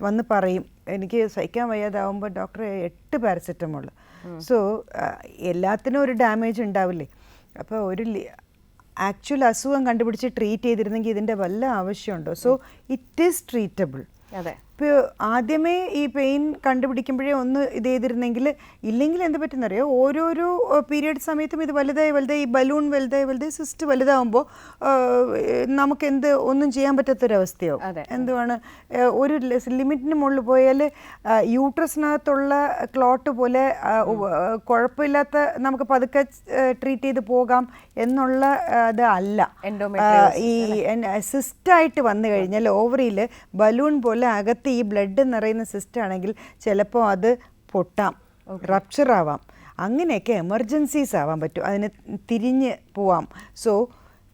Speaker 2: വന്ന് പറയും എനിക്ക് സഹിക്കാൻ വയ്യാതാവുമ്പോൾ ഡോക്ടറെ 8 പാരസിറ്റമോൾ. സോ എല്ലാത്തിനും ഒരു ഡാമേജ് ഉണ്ടാവില്ലേ. അപ്പോൾ ഒരു ആക്ച്വൽ അസുഖം കണ്ടുപിടിച്ച് ട്രീറ്റ് ചെയ്തിരുന്നെങ്കിൽ ഇതിൻ്റെ വല്ല ആവശ്യമുണ്ടോ? So it is treatable.
Speaker 1: അതെ.
Speaker 2: ഇപ്പോൾ ആദ്യമേ ഈ പെയിൻ കണ്ടുപിടിക്കുമ്പോഴേ ഒന്ന് ഇത് ചെയ്തിരുന്നെങ്കിൽ, ഇല്ലെങ്കിൽ എന്ത് പറ്റുന്നറിയോ, ഓരോരോ പീരിയഡ് സമയത്തും ഇത് വലുതായി ഈ ബലൂൺ വലുതായി സിസ്റ്റ് വലുതാവുമ്പോൾ നമുക്ക് ഒന്നും ചെയ്യാൻ പറ്റാത്തൊരവസ്ഥയാവും. എന്തുവാണ്, ഒരു ലിമിറ്റിന് മുകളിൽ പോയാൽ യൂട്രസിനകത്തുള്ള ക്ലോട്ട് പോലെ കുഴപ്പമില്ലാത്ത നമുക്ക് പതുക്കെ ട്രീറ്റ് ചെയ്ത് പോകാം എന്നുള്ള അത് അല്ല. ഈ സിസ്റ്റായിട്ട് വന്നു കഴിഞ്ഞാൽ ഓവറിയിൽ ബലൂൺ പോലെ അകത്ത് ഈ ബ്ലഡ് നിറയുന്ന സിസ്റ്റ് ആണെങ്കിൽ ചിലപ്പോൾ അത് പൊട്ടാം, റപ്ചർ ആവാം. അങ്ങനെയൊക്കെ എമർജൻസീസ് ആവാൻ പറ്റും, അതിന് തിരിഞ്ഞ് പോവാം. സോ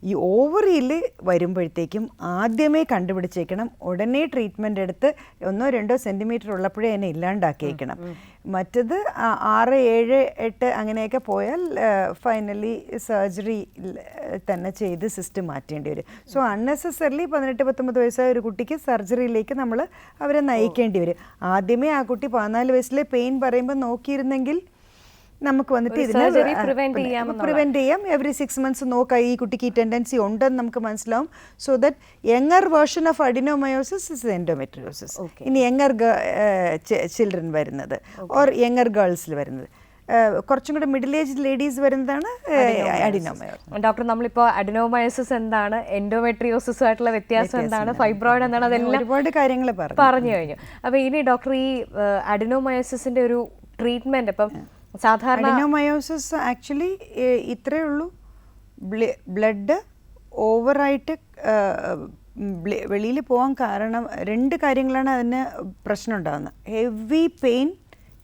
Speaker 2: ഈ ഓവറിയിൽ വരുമ്പോഴത്തേക്കും ആദ്യമേ കണ്ടുപിടിച്ചേക്കണം, ഉടനെ ട്രീറ്റ്മെൻ്റ് എടുത്ത് 1-2 സെൻറ്റിമീറ്റർ ഉള്ളപ്പോഴേ അതിനെ ഇല്ലാണ്ടാക്കിയേക്കണം. മറ്റത് 6, 7, 8 അങ്ങനെയൊക്കെ പോയാൽ ഫൈനലി സർജറി തന്നെ ചെയ്ത് സിസ്റ്റം മാറ്റേണ്ടി വരും. സോ അൺനെസസറിലി 18-19 വയസ്സായ ഒരു കുട്ടിക്ക് സർജറിയിലേക്ക് നമ്മൾ അവരെ നയിക്കേണ്ടി വരും. ആദ്യമേ ആ കുട്ടി 14 വയസ്സിലെ പെയിൻ പറയുമ്പോൾ നോക്കിയിരുന്നെങ്കിൽ നമുക്ക് വന്നിട്ട് ഇതിനെ പ്രിവെൻറ്റ് ചെയ്യാം. എവറി 6 months നോക്കാം ഈ കുട്ടിക്ക് ഈ ടെൻഡൻസി ഉണ്ടെന്ന് നമുക്ക് മനസ്സിലാവും. So that younger version of adenomyosis is endometriosis. ഇനി യങ്ങർ ചിൽഡ്രൻ വരുന്നത് ഓർ യങ്ങർ ഗേൾസിൽ വരുന്നത്, കുറച്ചും കൂടെ മിഡിൽ ഏജ് ലേഡീസ് വരുന്നതാണ് അഡിനോമയോസിസ്.
Speaker 1: ഡോക്ടർ, നമ്മളിപ്പോൾ അഡിനോമയോസിസ് എന്താണ്, എൻഡോമെട്രിയോസിസ് ആയിട്ടുള്ള വ്യത്യാസം എന്താണ്, ഫൈബ്രോയിഡ് എന്താണ്, അതെല്ലാം
Speaker 2: ഒരുപാട് കാര്യങ്ങൾ
Speaker 1: പറഞ്ഞു കഴിഞ്ഞു. അപ്പോൾ ഇനി ഡോക്ടർ ഈ അഡിനോമയോസിസിന്റെ ഒരു ട്രീറ്റ്മെന്റ് ഇപ്പം സാധാരണ
Speaker 2: അഡിനോമയോസിസ് ആക്ച്വലി ഇത്രയേ ഉള്ളൂ, ബ്ലഡ് ഓവറായിട്ട് വെളിയിൽ പോകാൻ കാരണം 2 കാര്യങ്ങളാണ് അതിന് പ്രശ്നം ഉണ്ടാകുന്നത്. ഹെവി പെയിൻ,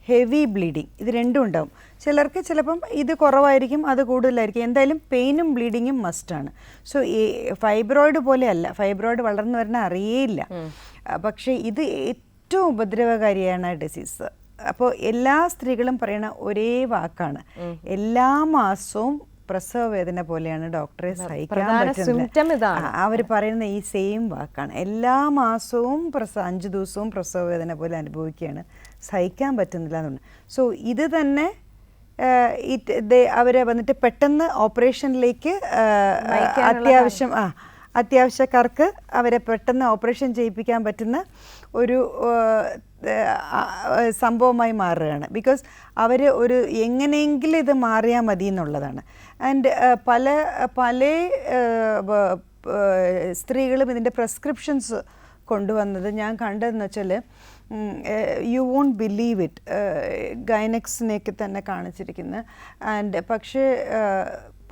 Speaker 2: ഹെവി ബ്ലീഡിങ്, ഇത് രണ്ടും ഉണ്ടാവും. ചിലർക്ക് ചിലപ്പം ഇത് കുറവായിരിക്കും, അത് കൂടുതലായിരിക്കും. എന്തായാലും പെയിനും ബ്ലീഡിങ്ങും മസ്റ്റാണ്. സോ ഈ ഫൈബ്രോയിഡ് പോലെയല്ല, ഫൈബ്രോയിഡ് വളർന്നു വരുന്ന അറിയേയില്ല. പക്ഷേ ഇത് ഏറ്റവും ഉപദ്രവകാരിയാണ് ഡിസീസ്. അപ്പോൾ എല്ലാ സ്ത്രീകളും പറയുന്ന ഒരേ വാക്കാണ്, എല്ലാ മാസവും പ്രസവ വേദന പോലെയാണ് ഡോക്ടറെ സഹിക്കാൻ പറ്റുന്നത്. അവർ പറയുന്ന ഈ സെയിം വാക്കാണ്, എല്ലാ മാസവും 5 ദിവസവും പ്രസവ വേദന പോലെ അനുഭവിക്കുകയാണ്, സഹിക്കാൻ പറ്റുന്നില്ല എന്നുണ്ട്. സോ ഇത് തന്നെ അവരെ വന്നിട്ട് പെട്ടെന്ന് ഓപ്പറേഷനിലേക്ക് അത്യാവശ്യക്കാർക്ക് അവരെ പെട്ടെന്ന് ഓപ്പറേഷൻ ചെയ്യിപ്പിക്കാൻ പറ്റുന്ന ഒരു സംഭവമായി മാറുകയാണ്. ബിക്കോസ് അവർ ഒരു എങ്ങനെയെങ്കിലും ഇത് മാറിയാൽ മതി എന്നുള്ളതാണ്. ആൻഡ് പല സ്ത്രീകളും ഇതിൻ്റെ പ്രെസ്ക്രിപ്ഷൻസ് കൊണ്ടുവന്നത് ഞാൻ കണ്ടതെന്ന് വെച്ചാൽ, യു വോണ്ട് ബിലീവ് ഇറ്റ്, ഗൈനക്സിനെയൊക്കെ തന്നെ കാണിച്ചിരിക്കുന്നത്. ആൻഡ് പക്ഷേ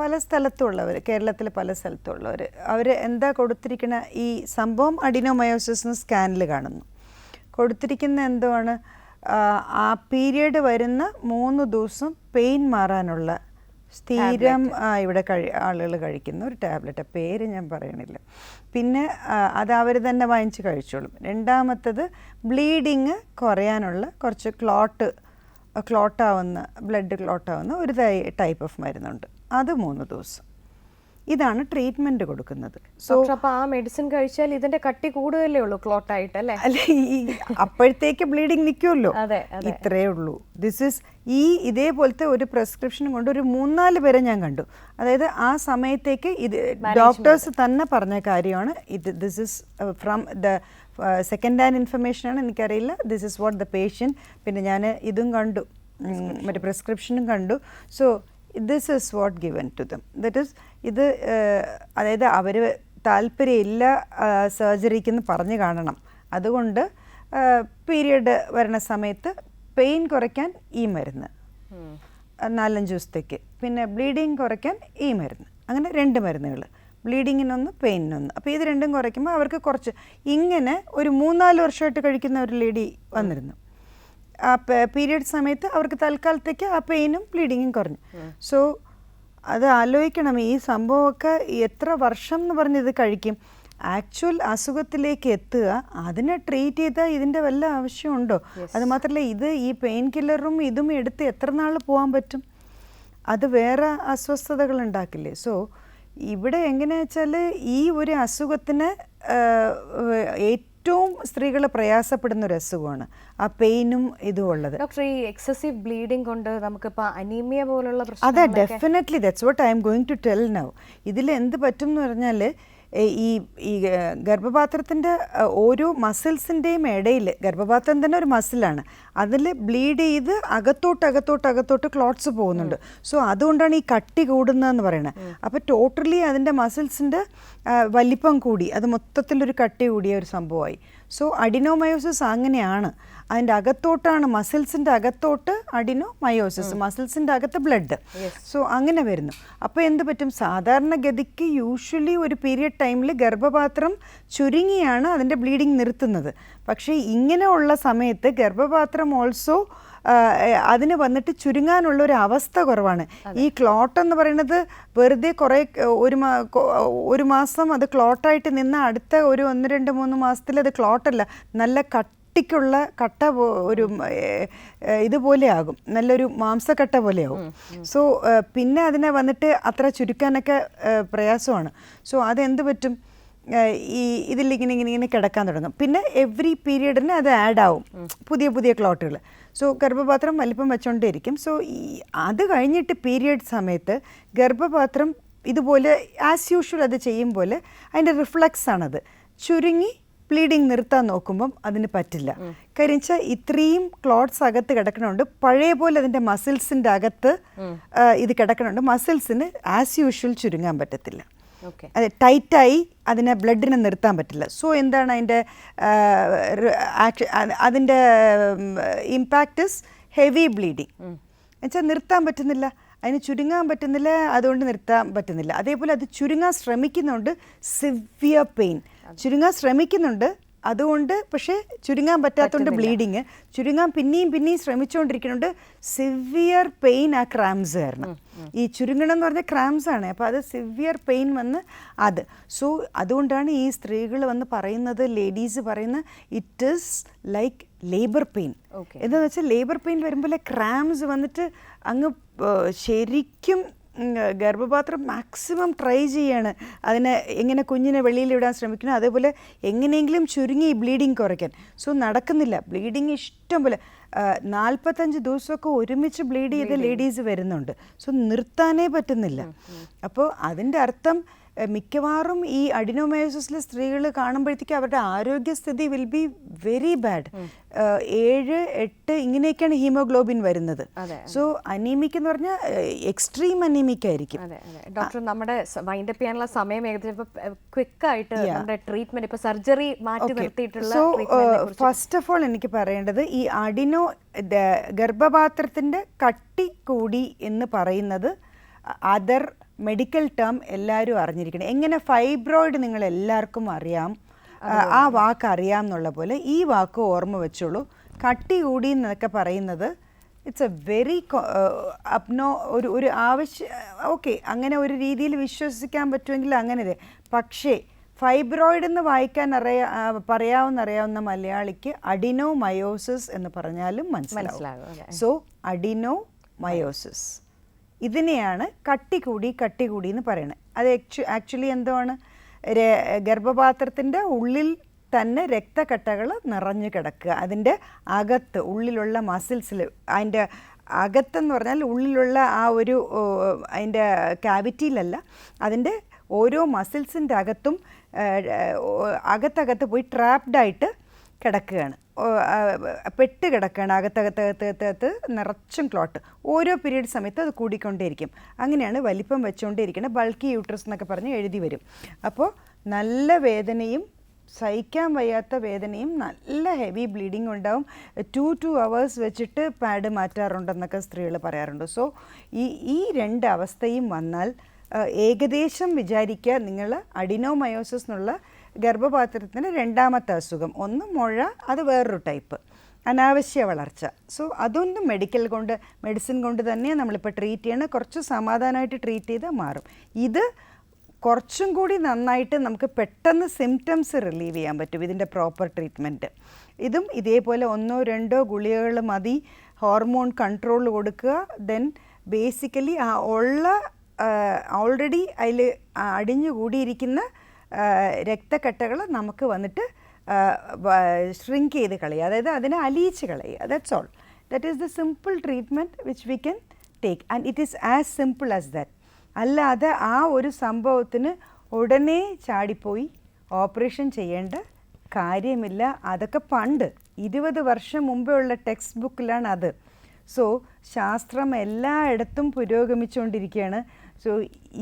Speaker 2: പല സ്ഥലത്തുള്ളവർ, കേരളത്തിൽ പല സ്ഥലത്തുള്ളവർ, അവർ എന്താ കൊടുത്തിരിക്കുന്ന ഈ സംഭവം അഡിനോമയോസിസ് സ്കാനിൽ കാണുന്നു. കൊടുത്തിരിക്കുന്ന എന്തുവാണ്, ആ പീരിയഡ് വരുന്ന 3 ദിവസം പെയിൻ മാറാനുള്ള സ്ഥിരം ഇവിടെ ആളുകൾ കഴിക്കുന്ന ഒരു ടാബ്ലറ്റ്, പേര് ഞാൻ പറയണില്ല. പിന്നെ അത് അവർ തന്നെ വാങ്ങിച്ച് കഴിച്ചോളും. രണ്ടാമത്തത് ബ്ലീഡിങ് കുറയാനുള്ള കുറച്ച് ബ്ലഡ് ക്ലോട്ടാവുന്ന ഒരു ടൈപ്പ് ഓഫ് മരുന്നുണ്ട്, അത് 3 ദിവസം. ഇതാണ് ട്രീറ്റ്മെന്റ് കൊടുക്കുന്നത്. സോ
Speaker 1: അപ്പോൾ ആ മെഡിസിൻ കഴിച്ചാൽ ഇതിന്റെ കട്ടി കൂടുതലേ ഉള്ളൂ ക്ലോട്ട് ആയിട്ട് അല്ലേ?
Speaker 2: അല്ല, അപ്പോഴത്തേക്ക് ബ്ലീഡിങ് നിൽക്കുമല്ലോ, ഇത്രയേ ഉള്ളൂ. ഇതേപോലത്തെ ഒരു പ്രെസ്ക്രിപ്ഷൻ കൊണ്ട് ഒരു 3-4 പേരെ ഞാൻ കണ്ടു. അതായത് ആ സമയത്തേക്ക് ഇത് ഡോക്ടേഴ്സ് തന്നെ പറഞ്ഞ കാര്യമാണ്. This is from the second hand information ആണ്, എനിക്കറിയില്ല. This is what the patient. പിന്നെ ഞാൻ ഇതും കണ്ടു, മറ്റേ പ്രിസ്ക്രിപ്ഷനും കണ്ടു. So this is what given to them. That is, ഇത് അതായത് അവർ താല്പര്യമില്ല സർജറിക്കെന്ന് പറഞ്ഞു കാണണം. അതുകൊണ്ട് പീരിയഡ് വരുന്ന സമയത്ത് പെയിൻ കുറയ്ക്കാൻ ഈ മരുന്ന് 4-5 ദിവസത്തേക്ക്, പിന്നെ ബ്ലീഡിങ് കുറയ്ക്കാൻ ഈ മരുന്ന്, അങ്ങനെ 2 മരുന്നുകൾ, ബ്ലീഡിങ്ങിനൊന്ന് പെയിനിനൊന്ന്. അപ്പോൾ ഇത് രണ്ടും കുറയ്ക്കുമ്പോൾ അവർക്ക് കുറച്ച് ഇങ്ങനെ ഒരു 3-4 വർഷമായിട്ട് കഴിക്കുന്ന ഒരു ലേഡി വന്നിരുന്നു. ആ പീരിയഡ് സമയത്ത് അവർക്ക് തൽക്കാലത്തേക്ക് ആ പെയിനും ബ്ലീഡിങ്ങും കുറഞ്ഞു. സോ അത് ആലോചിക്കണം, ഈ സംഭവമൊക്കെ എത്ര വർഷം എന്ന് പറഞ്ഞ് ഇത് കഴിക്കും. ആക്ച്വൽ അസുഖത്തിലേക്ക് എത്തുക, അതിനെ ട്രീറ്റ് ചെയ്താൽ ഇതിൻ്റെ വല്ല ആവശ്യമുണ്ടോ? അത് മാത്രമല്ല, ഈ പെയിൻ കില്ലറും ഇതും എടുത്ത് എത്ര നാൾ പോകാൻ പറ്റും? അത് വേറെ അസ്വസ്ഥതകൾ ഉണ്ടാക്കില്ലേ? സോ ഇവിടെ എങ്ങനെയാ വെച്ചാൽ ഈ ഒരു അസുഖത്തിന് ഏറ്റവും സ്ത്രീകൾ പ്രയാസപ്പെടുന്ന ഒരു അസുഖമാണ് ആ പെയിനും ഇതും ഉള്ളത്.
Speaker 1: ഡോക്ടർ, ഈ എക്സസീവ് ബ്ലീഡിംഗ് കൊണ്ട് നമുക്കിപ്പോൾ അനീമിയ പോലുള്ള പ്രശ്നം?
Speaker 2: അതെ, definitely. That's what I'm going to tell now. ഇതിൽ എന്ത് പറ്റും എന്ന് പറഞ്ഞാൽ, ഈ ഗർഭപാത്രത്തിൻ്റെ ഓരോ മസിൽസിൻ്റെയും ഇടയിൽ, ഗർഭപാത്രം തന്നെ ഒരു മസിലാണ്, അതിൽ ബ്ലീഡ് ചെയ്ത് അകത്തോട്ട് ക്ലോട്ട്സ് പോകുന്നുണ്ട്. സോ അതുകൊണ്ടാണ് ഈ കട്ടി കൂടുന്നതെന്ന് പറയുന്നത്. അപ്പോൾ ടോട്ടലി അതിൻ്റെ മസിൽസിൻ്റെ വലിപ്പം കൂടി, അത് മൊത്തത്തിലൊരു കട്ടി കൂടിയ ഒരു സംഭവമായി. സോ അഡിനോമയോസിസ് അങ്ങനെയാണ്, അതിൻ്റെ അകത്തോട്ടാണ്, മസിൽസിൻ്റെ അകത്തോട്ട് അഡിനോമയോസിസ്, മസിൽസിൻ്റെ അകത്ത് ബ്ലഡ്. സോ അങ്ങനെ വരുന്നു. അപ്പോൾ എന്ത് പറ്റും, സാധാരണഗതിക്ക് യൂഷ്വലി ഒരു പീരിയഡ് ടൈമിൽ ഗർഭപാത്രം ചുരുങ്ങിയാണ് അതിൻ്റെ ബ്ലീഡിങ് നിർത്തുന്നത്. പക്ഷേ ഇങ്ങനെയുള്ള സമയത്ത് ഗർഭപാത്രം ഓൾസോ അതിന് വന്നിട്ട് ചുരുങ്ങാനുള്ള ഒരു അവസ്ഥ കുറവാണ്. ഈ ക്ലോട്ട് എന്ന് പറയുന്നത് വെറുതെ കുറേ ഒരു മാസം അത് ക്ലോട്ടായിട്ട് നിന്ന് അടുത്ത ഒരു 1, 2, 3 മാസത്തിൽ അത് ക്ലോട്ടല്ല, നല്ല കട്ടിക്കുള്ള കട്ട ഒരു ഇതുപോലെ ആകും, നല്ലൊരു മാംസക്കട്ട പോലെയാകും. സോ പിന്നെ അതിനെ വന്നിട്ട് അത്ര ചുരുക്കാനൊക്കെ പ്രയാസമാണ്. സോ അതെന്ത് പറ്റും, ഇതിലിങ്ങനെ കിടക്കാൻ തുടങ്ങും. പിന്നെ എവറി പീരീഡിന് അത് ആഡ് ആവും, പുതിയ ക്ലോട്ടുകൾ. സോ ഗർഭപാത്രം വലിപ്പം വെച്ചുകൊണ്ടേയിരിക്കും. സോ അത് കഴിഞ്ഞിട്ട് പീരിയഡ് സമയത്ത് ഗർഭപാത്രം ഇതുപോലെ ആസ് യൂഷ്വൽ അത് ചെയ്യും പോലെ അതിൻ്റെ റിഫ്ലക്സ് ആണത്. ചുരുങ്ങി ബ്ലീഡിങ് നിർത്താൻ നോക്കുമ്പം അതിന് പറ്റില്ല. കാര്യം വെച്ചാൽ ഇത്രയും ക്ലോട്ട്സ് അകത്ത് കിടക്കണമുണ്ട്, പഴയ പോലെ അതിൻ്റെ മസിൽസിൻ്റെ അകത്ത് ഇത് കിടക്കണമുണ്ട്. മസിൽസിന് ആസ് യൂഷ്വൽ ചുരുങ്ങാൻ പറ്റത്തില്ല, അത് ടൈറ്റായി അതിനെ ബ്ലഡിനെ നിർത്താൻ പറ്റില്ല. സോ എന്താണ് അതിൻ്റെ ഇമ്പാക്റ്റ് ഇസ് ഹെവി ബ്ലീഡിങ്. എന്നുവെച്ചാൽ നിർത്താൻ പറ്റുന്നില്ല, അതിന് ചുരുങ്ങാൻ പറ്റുന്നില്ല, അതുകൊണ്ട് നിർത്താൻ പറ്റുന്നില്ല. അതേപോലെ അത് ചുരുങ്ങാൻ ശ്രമിക്കുന്നുണ്ട്, സിവിയർ പെയിൻ. ചുരുങ്ങാൻ ശ്രമിക്കുന്നുണ്ട് അതുകൊണ്ട്, പക്ഷേ ചുരുങ്ങാൻ പറ്റാത്തതുകൊണ്ട് ബ്ലീഡിങ്, ചുരുങ്ങാൻ പിന്നെയും ശ്രമിച്ചുകൊണ്ടിരിക്കുന്നുണ്ട്, സിവിയർ പെയിൻ ആ ക്രാംസ് കാരണം. ഈ ചുരുങ്ങണം എന്ന് പറഞ്ഞാൽ ക്രാംസ് ആണ്, അപ്പോൾ അത് സിവിയർ പെയിൻ വന്ന് അത്. സോ അതുകൊണ്ടാണ് ഈ സ്ത്രീകൾ വന്ന് പറയുന്നത്, ലേഡീസ് പറയുന്നത് it is like labour pain. എന്താണെന്ന് വെച്ചാൽ ലേബർ പെയിൻ വരുമ്പോൾ ക്രാംസ് വന്നിട്ട് അങ്ങ് ശരിക്കും ഗർഭപാത്രം മാക്സിമം ട്രൈ ചെയ്യാണ് അതിനെ എങ്ങനെ കുഞ്ഞിനെ വെളിയിൽ വിടാൻ ശ്രമിക്കണം, അതേപോലെ എങ്ങനെയെങ്കിലും ചുരുങ്ങി ഈ ബ്ലീഡിങ് കുറയ്ക്കാൻ. സോ നടക്കുന്നില്ല, ബ്ലീഡിങ് ഇഷ്ടം പോലെ 45 ദിവസമൊക്കെ ഒരുമിച്ച് ബ്ലീഡ് ചെയ്ത ലേഡീസ് വരുന്നുണ്ട്. സോ നിർത്താനേ പറ്റുന്നില്ല. അപ്പോൾ അതിൻ്റെ അർത്ഥം മിക്കവാറും ഈ അഡിനോമയോസിസിലെ സ്ത്രീകൾ കാണുമ്പോഴത്തേക്കും അവരുടെ ആരോഗ്യസ്ഥിതി വിൽ ബി വെരി ബാഡ്. 7, 8 ഇങ്ങനെയൊക്കെയാണ് ഹീമോഗ്ലോബിൻ വരുന്നത്. സോ അനീമിക് എന്ന് പറഞ്ഞാൽ എക്സ്ട്രീം അനീമിക് ആയിരിക്കും.
Speaker 1: ഡോക്ടർ, നമ്മുടെ വൈൻഡപ്പ് ചെയ്യാനുള്ള സമയം ഏകദേശം ക്വിക്കായിട്ട് നമ്മുടെ ട്രീറ്റ്മെന്റ്, ഇപ്പോൾ സർജറി മാറ്റി നിർത്തിയിട്ടുള്ള.
Speaker 2: സോ ഫസ്റ്റ് ഓഫ് ഓൾ എനിക്ക് പറയേണ്ടത്, ഈ ഗർഭപാത്രത്തിൻ്റെ കട്ടി കൂടി എന്ന് പറയുന്നത് അതർ മെഡിക്കൽ ടേം എല്ലാവരും അറിഞ്ഞിരിക്കണം. എങ്ങനെ ഫൈബ്രോയിഡ് നിങ്ങൾ എല്ലാവർക്കും അറിയാം, ആ വാക്ക് അറിയാം എന്നുള്ള പോലെ ഈ വാക്ക് ഓർമ്മ വെച്ചോളൂ. കട്ടി കൂടി എന്നൊക്കെ പറയുന്നത് ഇറ്റ്സ് എ വെരി ഒരു ആവശ്യം. ഓക്കെ, അങ്ങനെ ഒരു രീതിയിൽ വിശ്വസിക്കാൻ പറ്റുമെങ്കിൽ അങ്ങനെ. പക്ഷേ ഫൈബ്രോയിഡ് എന്ന് വായിക്കാൻ അറിയാവുന്ന മലയാളിക്ക് അഡിനോമയോസിസ് എന്ന് പറഞ്ഞാലും മനസ്സിലാവും. സോ അഡിനോമയോസിസ്, ഇതിനെയാണ് കട്ടി കൂടി എന്ന് പറയുന്നത്. അത് ആക്ച്വലി എന്താണ്, ഗർഭപാത്രത്തിൻ്റെ ഉള്ളിൽ തന്നെ രക്തക്കട്ടകൾ നിറഞ്ഞു കിടക്കുക. അതിൻ്റെ അകത്ത് ഉള്ളിലുള്ള മസിൽസിൽ, അതിൻ്റെ അകത്തെന്ന് പറഞ്ഞാൽ ഉള്ളിലുള്ള ആ ഒരു അതിൻ്റെ ക്യാവിറ്റിയിലല്ല, അതിൻ്റെ ഓരോ മസിൽസിൻ്റെ അകത്തും അകത്തകത്ത് പോയി ട്രാപ്ഡായിട്ട് കിടക്കുകയാണ്, പെട്ട് കിടക്കുകയാണ്. അകത്തകത്ത് നിറച്ചും ക്ലോട്ട്. ഓരോ പീരീഡ് സമയത്ത് അത് കൂടിക്കൊണ്ടേയിരിക്കും. അങ്ങനെയാണ് വലിപ്പം വെച്ചുകൊണ്ടേയിരിക്കുന്നത്. ബൾക്കി യൂട്രസ് എന്നൊക്കെ പറഞ്ഞ് എഴുതി വരും. അപ്പോൾ നല്ല വേദനയും സഹിക്കാൻ വയ്യാത്ത വേദനയും നല്ല ഹെവി ബ്ലീഡിങ് ഉണ്ടാവും. 2 hours വെച്ചിട്ട് പാഡ് മാറ്റാറുണ്ടെന്നൊക്കെ സ്ത്രീകൾ പറയാറുണ്ട്. സോ ഈ 2 അവസ്ഥയും വന്നാൽ ഏകദേശം വിചാരിക്കുക നിങ്ങൾ അഡിനോമയോസിസ് എന്നുള്ള ഗർഭപാത്രത്തിൻ്റെ 2ാമത്തെ അസുഖം. ഒന്ന് മുഴ, അത് വേറൊരു ടൈപ്പ്, അനാവശ്യ വളർച്ച. സോ അതൊന്നും മെഡിസിൻ കൊണ്ട് തന്നെ നമ്മളിപ്പോൾ ട്രീറ്റ് ചെയ്യണം. കുറച്ച് സമാധാനമായിട്ട് ട്രീറ്റ് ചെയ്താൽ മാറും. ഇത് കുറച്ചും കൂടി നന്നായിട്ട് നമുക്ക് പെട്ടെന്ന് സിംറ്റംസ് റിലീവ് ചെയ്യാൻ പറ്റും ഇതിൻ്റെ പ്രോപ്പർ ട്രീറ്റ്മെൻറ്റ്. ഇതും ഇതേപോലെ 1, 2 ഗുളികകൾ മതി, ഹോർമോൺ കൺട്രോൾ കൊടുക്കുക. ദെൻ ബേസിക്കലി ആ ഓൾറെഡി അതിൽ അടിഞ്ഞുകൂടിയിരിക്കുന്ന രക്തക്കട്ടകൾ നമുക്ക് വന്നിട്ട് ഷ്രിങ്ക് ചെയ്ത് കളയുക, അതായത് അതിനെ അലിയിച്ച് കളയുക. That's all. That is the simple treatment which we can take and it is as simple as that. അല്ലാതെ ആ ഒരു സംഭവത്തിന് ഉടനെ ചാടിപ്പോയി ഓപ്പറേഷൻ ചെയ്യേണ്ട കാര്യമില്ല. അതൊക്കെ പണ്ട് 20 വർഷം മുമ്പേ ഉള്ള ടെക്സ്റ്റ് ബുക്കിലാണ് അത്. സോ ശാസ്ത്രം എല്ലായിടത്തും പുരോഗമിച്ചുകൊണ്ടിരിക്കുകയാണ്. സോ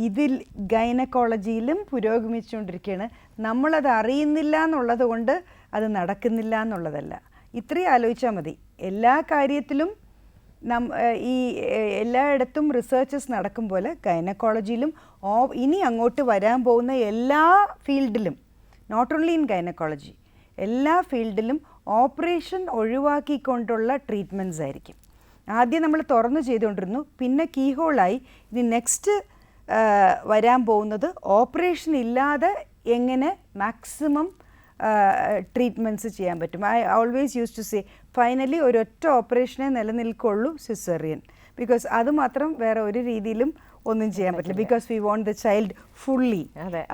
Speaker 2: ഇതിൽ ഗൈനക്കോളജിയിലും പുരോഗമിച്ചുകൊണ്ടിരിക്കുകയാണ്. നമ്മളത് അറിയുന്നില്ല എന്നുള്ളത് കൊണ്ട് അത് നടക്കുന്നില്ല എന്നുള്ളതല്ല. ഇത്രയും ആലോചിച്ചാൽ മതി. എല്ലാ കാര്യത്തിലും ഈ എല്ലായിടത്തും റിസർച്ചസ് നടക്കും പോലെ ഗൈനക്കോളജിയിലും ഇനി അങ്ങോട്ട് വരാൻ പോകുന്ന എല്ലാ ഫീൽഡിലും, നോട്ട് ഓൺലി ഇൻ ഗൈനക്കോളജി, എല്ലാ ഫീൽഡിലും ഓപ്പറേഷൻ ഒഴിവാക്കിക്കൊണ്ടുള്ള ട്രീറ്റ്മെൻറ്റ്സ് ആയിരിക്കും. ആദ്യം നമ്മൾ തുറന്നു ചെയ്തുകൊണ്ടിരുന്നു, പിന്നെ കീ ഹോളായി. ഇനി നെക്സ്റ്റ് വരാൻ പോകുന്നത് ഓപ്പറേഷൻ ഇല്ലാതെ എങ്ങനെ മാക്സിമം ട്രീറ്റ്മെൻറ്റ്സ് ചെയ്യാൻ പറ്റും. I always use to say finally ഒരൊറ്റ ഓപ്പറേഷനെ നിലനിൽക്കുള്ളൂ സിസേറിയൻ. ബിക്കോസ് അത് മാത്രം വേറെ ഒരു രീതിയിലും ഒന്നും ചെയ്യാൻ പറ്റില്ല. Because we want the child fully.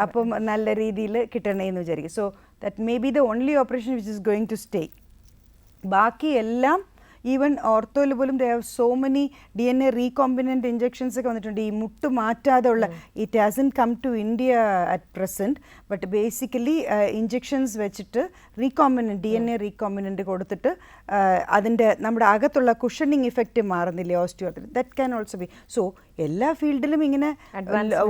Speaker 2: അപ്പം നല്ല രീതിയിൽ കിട്ടണേന്ന് വിചാരിക്കും. So that may be the only operation which is going to stay. ബാക്കി എല്ലാം ഈവൻ ഓർത്തോയിൽ പോലും they have so many DNA recombinant injections ഒക്കെ വന്നിട്ടുണ്ട്. ഈ മുട്ട് മാറ്റാതെ ഉള്ള, it hasn't come to India at present, but basically injections വെച്ചിട്ട് DNA റീകോമ്പിനൻ്റ് കൊടുത്തിട്ട് അതിൻ്റെ നമ്മുടെ അകത്തുള്ള കുഷനിങ് ഇഫക്റ്റ് മാറുന്നില്ലേ osteoarthritis, that can also B. So എല്ലാ ഫീൽഡിലും ഇങ്ങനെ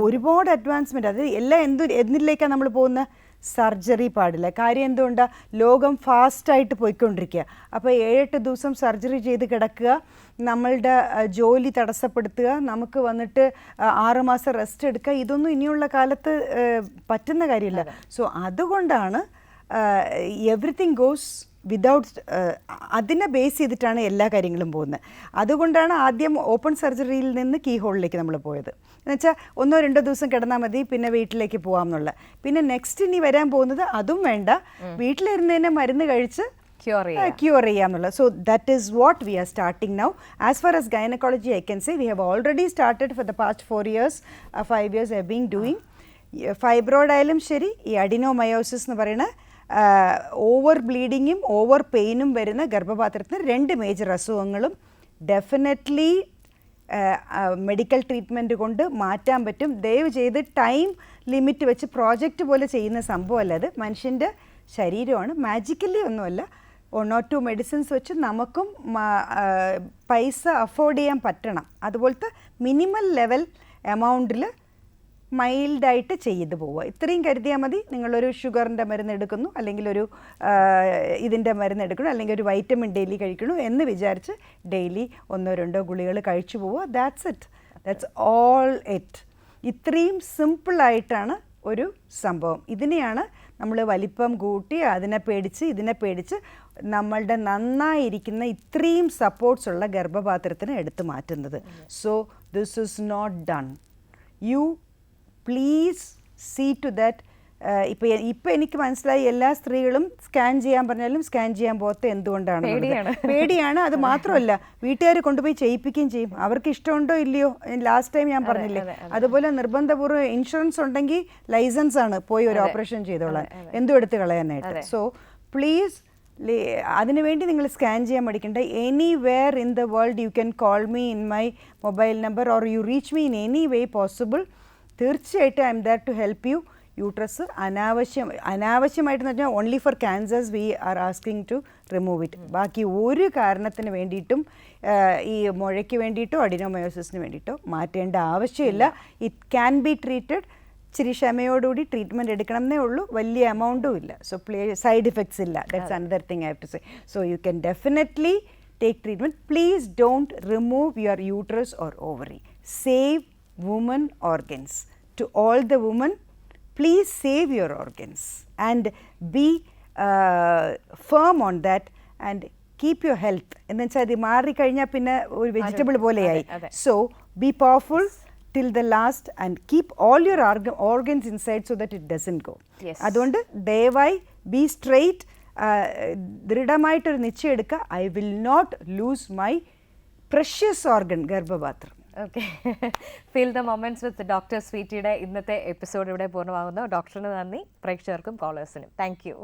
Speaker 2: ഒരുപാട് അഡ്വാൻസ്മെൻറ്റ്. അത് എല്ലാം എന്നിലേക്കാണ് നമ്മൾ പോകുന്നത്. സർജറി പാടില്ല. കാര്യം എന്തുകൊണ്ടാണ്? ലോകം ഫാസ്റ്റായിട്ട് പോയിക്കൊണ്ടിരിക്കുക. അപ്പോൾ 7-8 ദിവസം സർജറി ചെയ്ത് കിടക്കുക, നമ്മളുടെ ജോലി തടസ്സപ്പെടുത്തുക, നമുക്ക് വന്നിട്ട് 6 മാസം റെസ്റ്റ് എടുക്കുക, ഇതൊന്നും ഇനിയുള്ള കാലത്ത് പറ്റുന്ന കാര്യമില്ല. സോ അതുകൊണ്ടാണ് എവറിത്തിങ് ഗോസ് വിതൗട്ട്, അതിനെ ബേസ് ചെയ്തിട്ടാണ് എല്ലാ കാര്യങ്ങളും പോകുന്നത്. അതുകൊണ്ടാണ് ആദ്യം ഓപ്പൺ സർജറിയിൽ നിന്ന് കീ ഹോളിലേക്ക് നമ്മൾ പോയത്. എന്നുവെച്ചാൽ 1-2 ദിവസം കിടന്നാൽ മതി, പിന്നെ വീട്ടിലേക്ക് പോകാം എന്നുള്ള. പിന്നെ നെക്സ്റ്റ് ഇനി വരാൻ പോകുന്നത് അതും വേണ്ട, വീട്ടിലിരുന്നതിനെ മരുന്ന് കഴിച്ച് ക്യൂർ ചെയ്യാമെന്നുള്ള. So that is what we are starting now. As far as gynaecology I can say we have already started for the past 4 years, 5 years I been doing. Fibroid ആയാലും ശരി, ഈ അഡിനോമയോസിസ് എന്ന് പറയുന്ന ഓവർ ബ്ലീഡിങ്ങും ഓവർ പെയിനും വരുന്ന ഗർഭപാത്രത്തിന് 2 മേജർ അസുഖങ്ങളും ഡെഫിനറ്റ്ലി മെഡിക്കൽ ട്രീറ്റ്മെൻറ്റ് കൊണ്ട് മാറ്റാൻ പറ്റും. ദയവ് ചെയ്ത് ടൈം ലിമിറ്റ് വെച്ച് പ്രോജക്റ്റ് പോലെ ചെയ്യുന്ന സംഭവമല്ല. അത് മനുഷ്യൻ്റെ ശരീരമാണ്, മാജിക്കലി ഒന്നുമല്ല. 1 or 2 മെഡിസിൻസ് വെച്ച് നമുക്കും പൈസ അഫോർഡ് ചെയ്യാൻ പറ്റണം. അതുപോലത്തെ മിനിമൽ ലെവൽ എമൗണ്ടിൽ മൈൽഡായിട്ട് ചെയ്ത് പോവുക. ഇത്രയും കരുതിയാൽ മതി. നിങ്ങളൊരു ഷുഗറിൻ്റെ മരുന്ന് എടുക്കുന്നു, അല്ലെങ്കിൽ ഒരു ഇതിൻ്റെ മരുന്ന് എടുക്കണം, അല്ലെങ്കിൽ ഒരു വൈറ്റമിൻ ഡെയിലി കഴിക്കണു എന്ന് വിചാരിച്ച് ഡെയിലി 1-2 ഗുളികൾ കഴിച്ചു പോവുക. That's it. That's all it. ഇത്രയും സിമ്പിളായിട്ടാണ് ഒരു സംഭവം. ഇതിനെയാണ് നമ്മൾ വലിപ്പം കൂട്ടി അതിനെ പേടിച്ച് ഇതിനെ പേടിച്ച് നമ്മളുടെ നന്നായിരിക്കുന്ന ഇത്രയും സപ്പോർട്ട്സ് ഉള്ള ഗർഭപാത്രത്തിന് എടുത്തു മാറ്റുന്നത്. So this is not done. You please see to that. ഇപ്പം എനിക്ക് മനസ്സിലായി, എല്ലാ സ്ത്രീകളും സ്കാൻ ചെയ്യാൻ പറഞ്ഞാലും സ്കാൻ ചെയ്യാൻ പോകാത്ത എന്തുകൊണ്ടാണ്? പേടിയാണ്. അത് മാത്രമല്ല, വീട്ടുകാർ കൊണ്ടുപോയി ചെയ്യിപ്പിക്കുകയും ചെയ്യും. അവർക്ക് ഇഷ്ടമുണ്ടോ ഇല്ലയോ? ലാസ്റ്റ് ടൈം ഞാൻ പറഞ്ഞില്ലേ, അതുപോലെ നിർബന്ധപൂർവ്വം ഇൻഷുറൻസ് ഉണ്ടെങ്കിൽ ലൈസൻസ് ആണ് പോയി ഒരു ഓപ്പറേഷൻ ചെയ്തോളാൻ, എന്തും എടുത്ത് കളയാനായിട്ട്. സോ പ്ലീസ് അതിനുവേണ്ടി നിങ്ങൾ സ്കാൻ ചെയ്യാൻ പഠിക്കണ്ട. Anywhere in the world you can call me in my mobile number or you reach me in any way possible. തീർച്ചയായിട്ടും I am that to help you. Uterus അനാവശ്യമായിട്ടെന്ന് പറഞ്ഞാൽ only for cancers we are asking to remove it. ബാക്കി ഒരു കാരണത്തിന് വേണ്ടിയിട്ടും ഈ മുഴയ്ക്ക് വേണ്ടിയിട്ടോ അഡിനോമയോസിസിന് വേണ്ടിയിട്ടോ മാറ്റേണ്ട ആവശ്യമില്ല. It can be treated. ഇച്ചിരി ക്ഷമയോടുകൂടി ട്രീറ്റ്മെൻറ്റ് എടുക്കണം എന്നേ ഉള്ളൂ. വലിയ എമൗണ്ടും ഇല്ല. സോ സൈഡ് ഇഫക്ട്സ് ഇല്ല. That's another thing I have to say. So you can definitely take treatment. Please don't remove your uterus or ovary. Save women organs. To all the women, please save your organs and be firm on that and keep your health. എന്ന് വെച്ചാൽ അത് മാറിക്കഴിഞ്ഞാൽ പിന്നെ ഒരു വെജിറ്റബിൾ പോലെയായി. So be powerful till the last and keep all your organs inside so that it doesn't go. അതുകൊണ്ട് ദയവായി be straight, ദൃഢമായിട്ടൊരു നിശ്ചയം എടുക്കുക. I will not lose my precious organ, ഗർഭപാത്രം.
Speaker 1: Okay, feel the moments with doctor സ്വീറ്റിയുടെ ഇന്നത്തെ എപ്പിസോഡ് ഇവിടെ പൂർണ്ണമാകുന്നു. ഡോക്ടറിന് നന്ദി, പ്രേക്ഷകർക്കും കോളേഴ്സിനും താങ്ക് യു.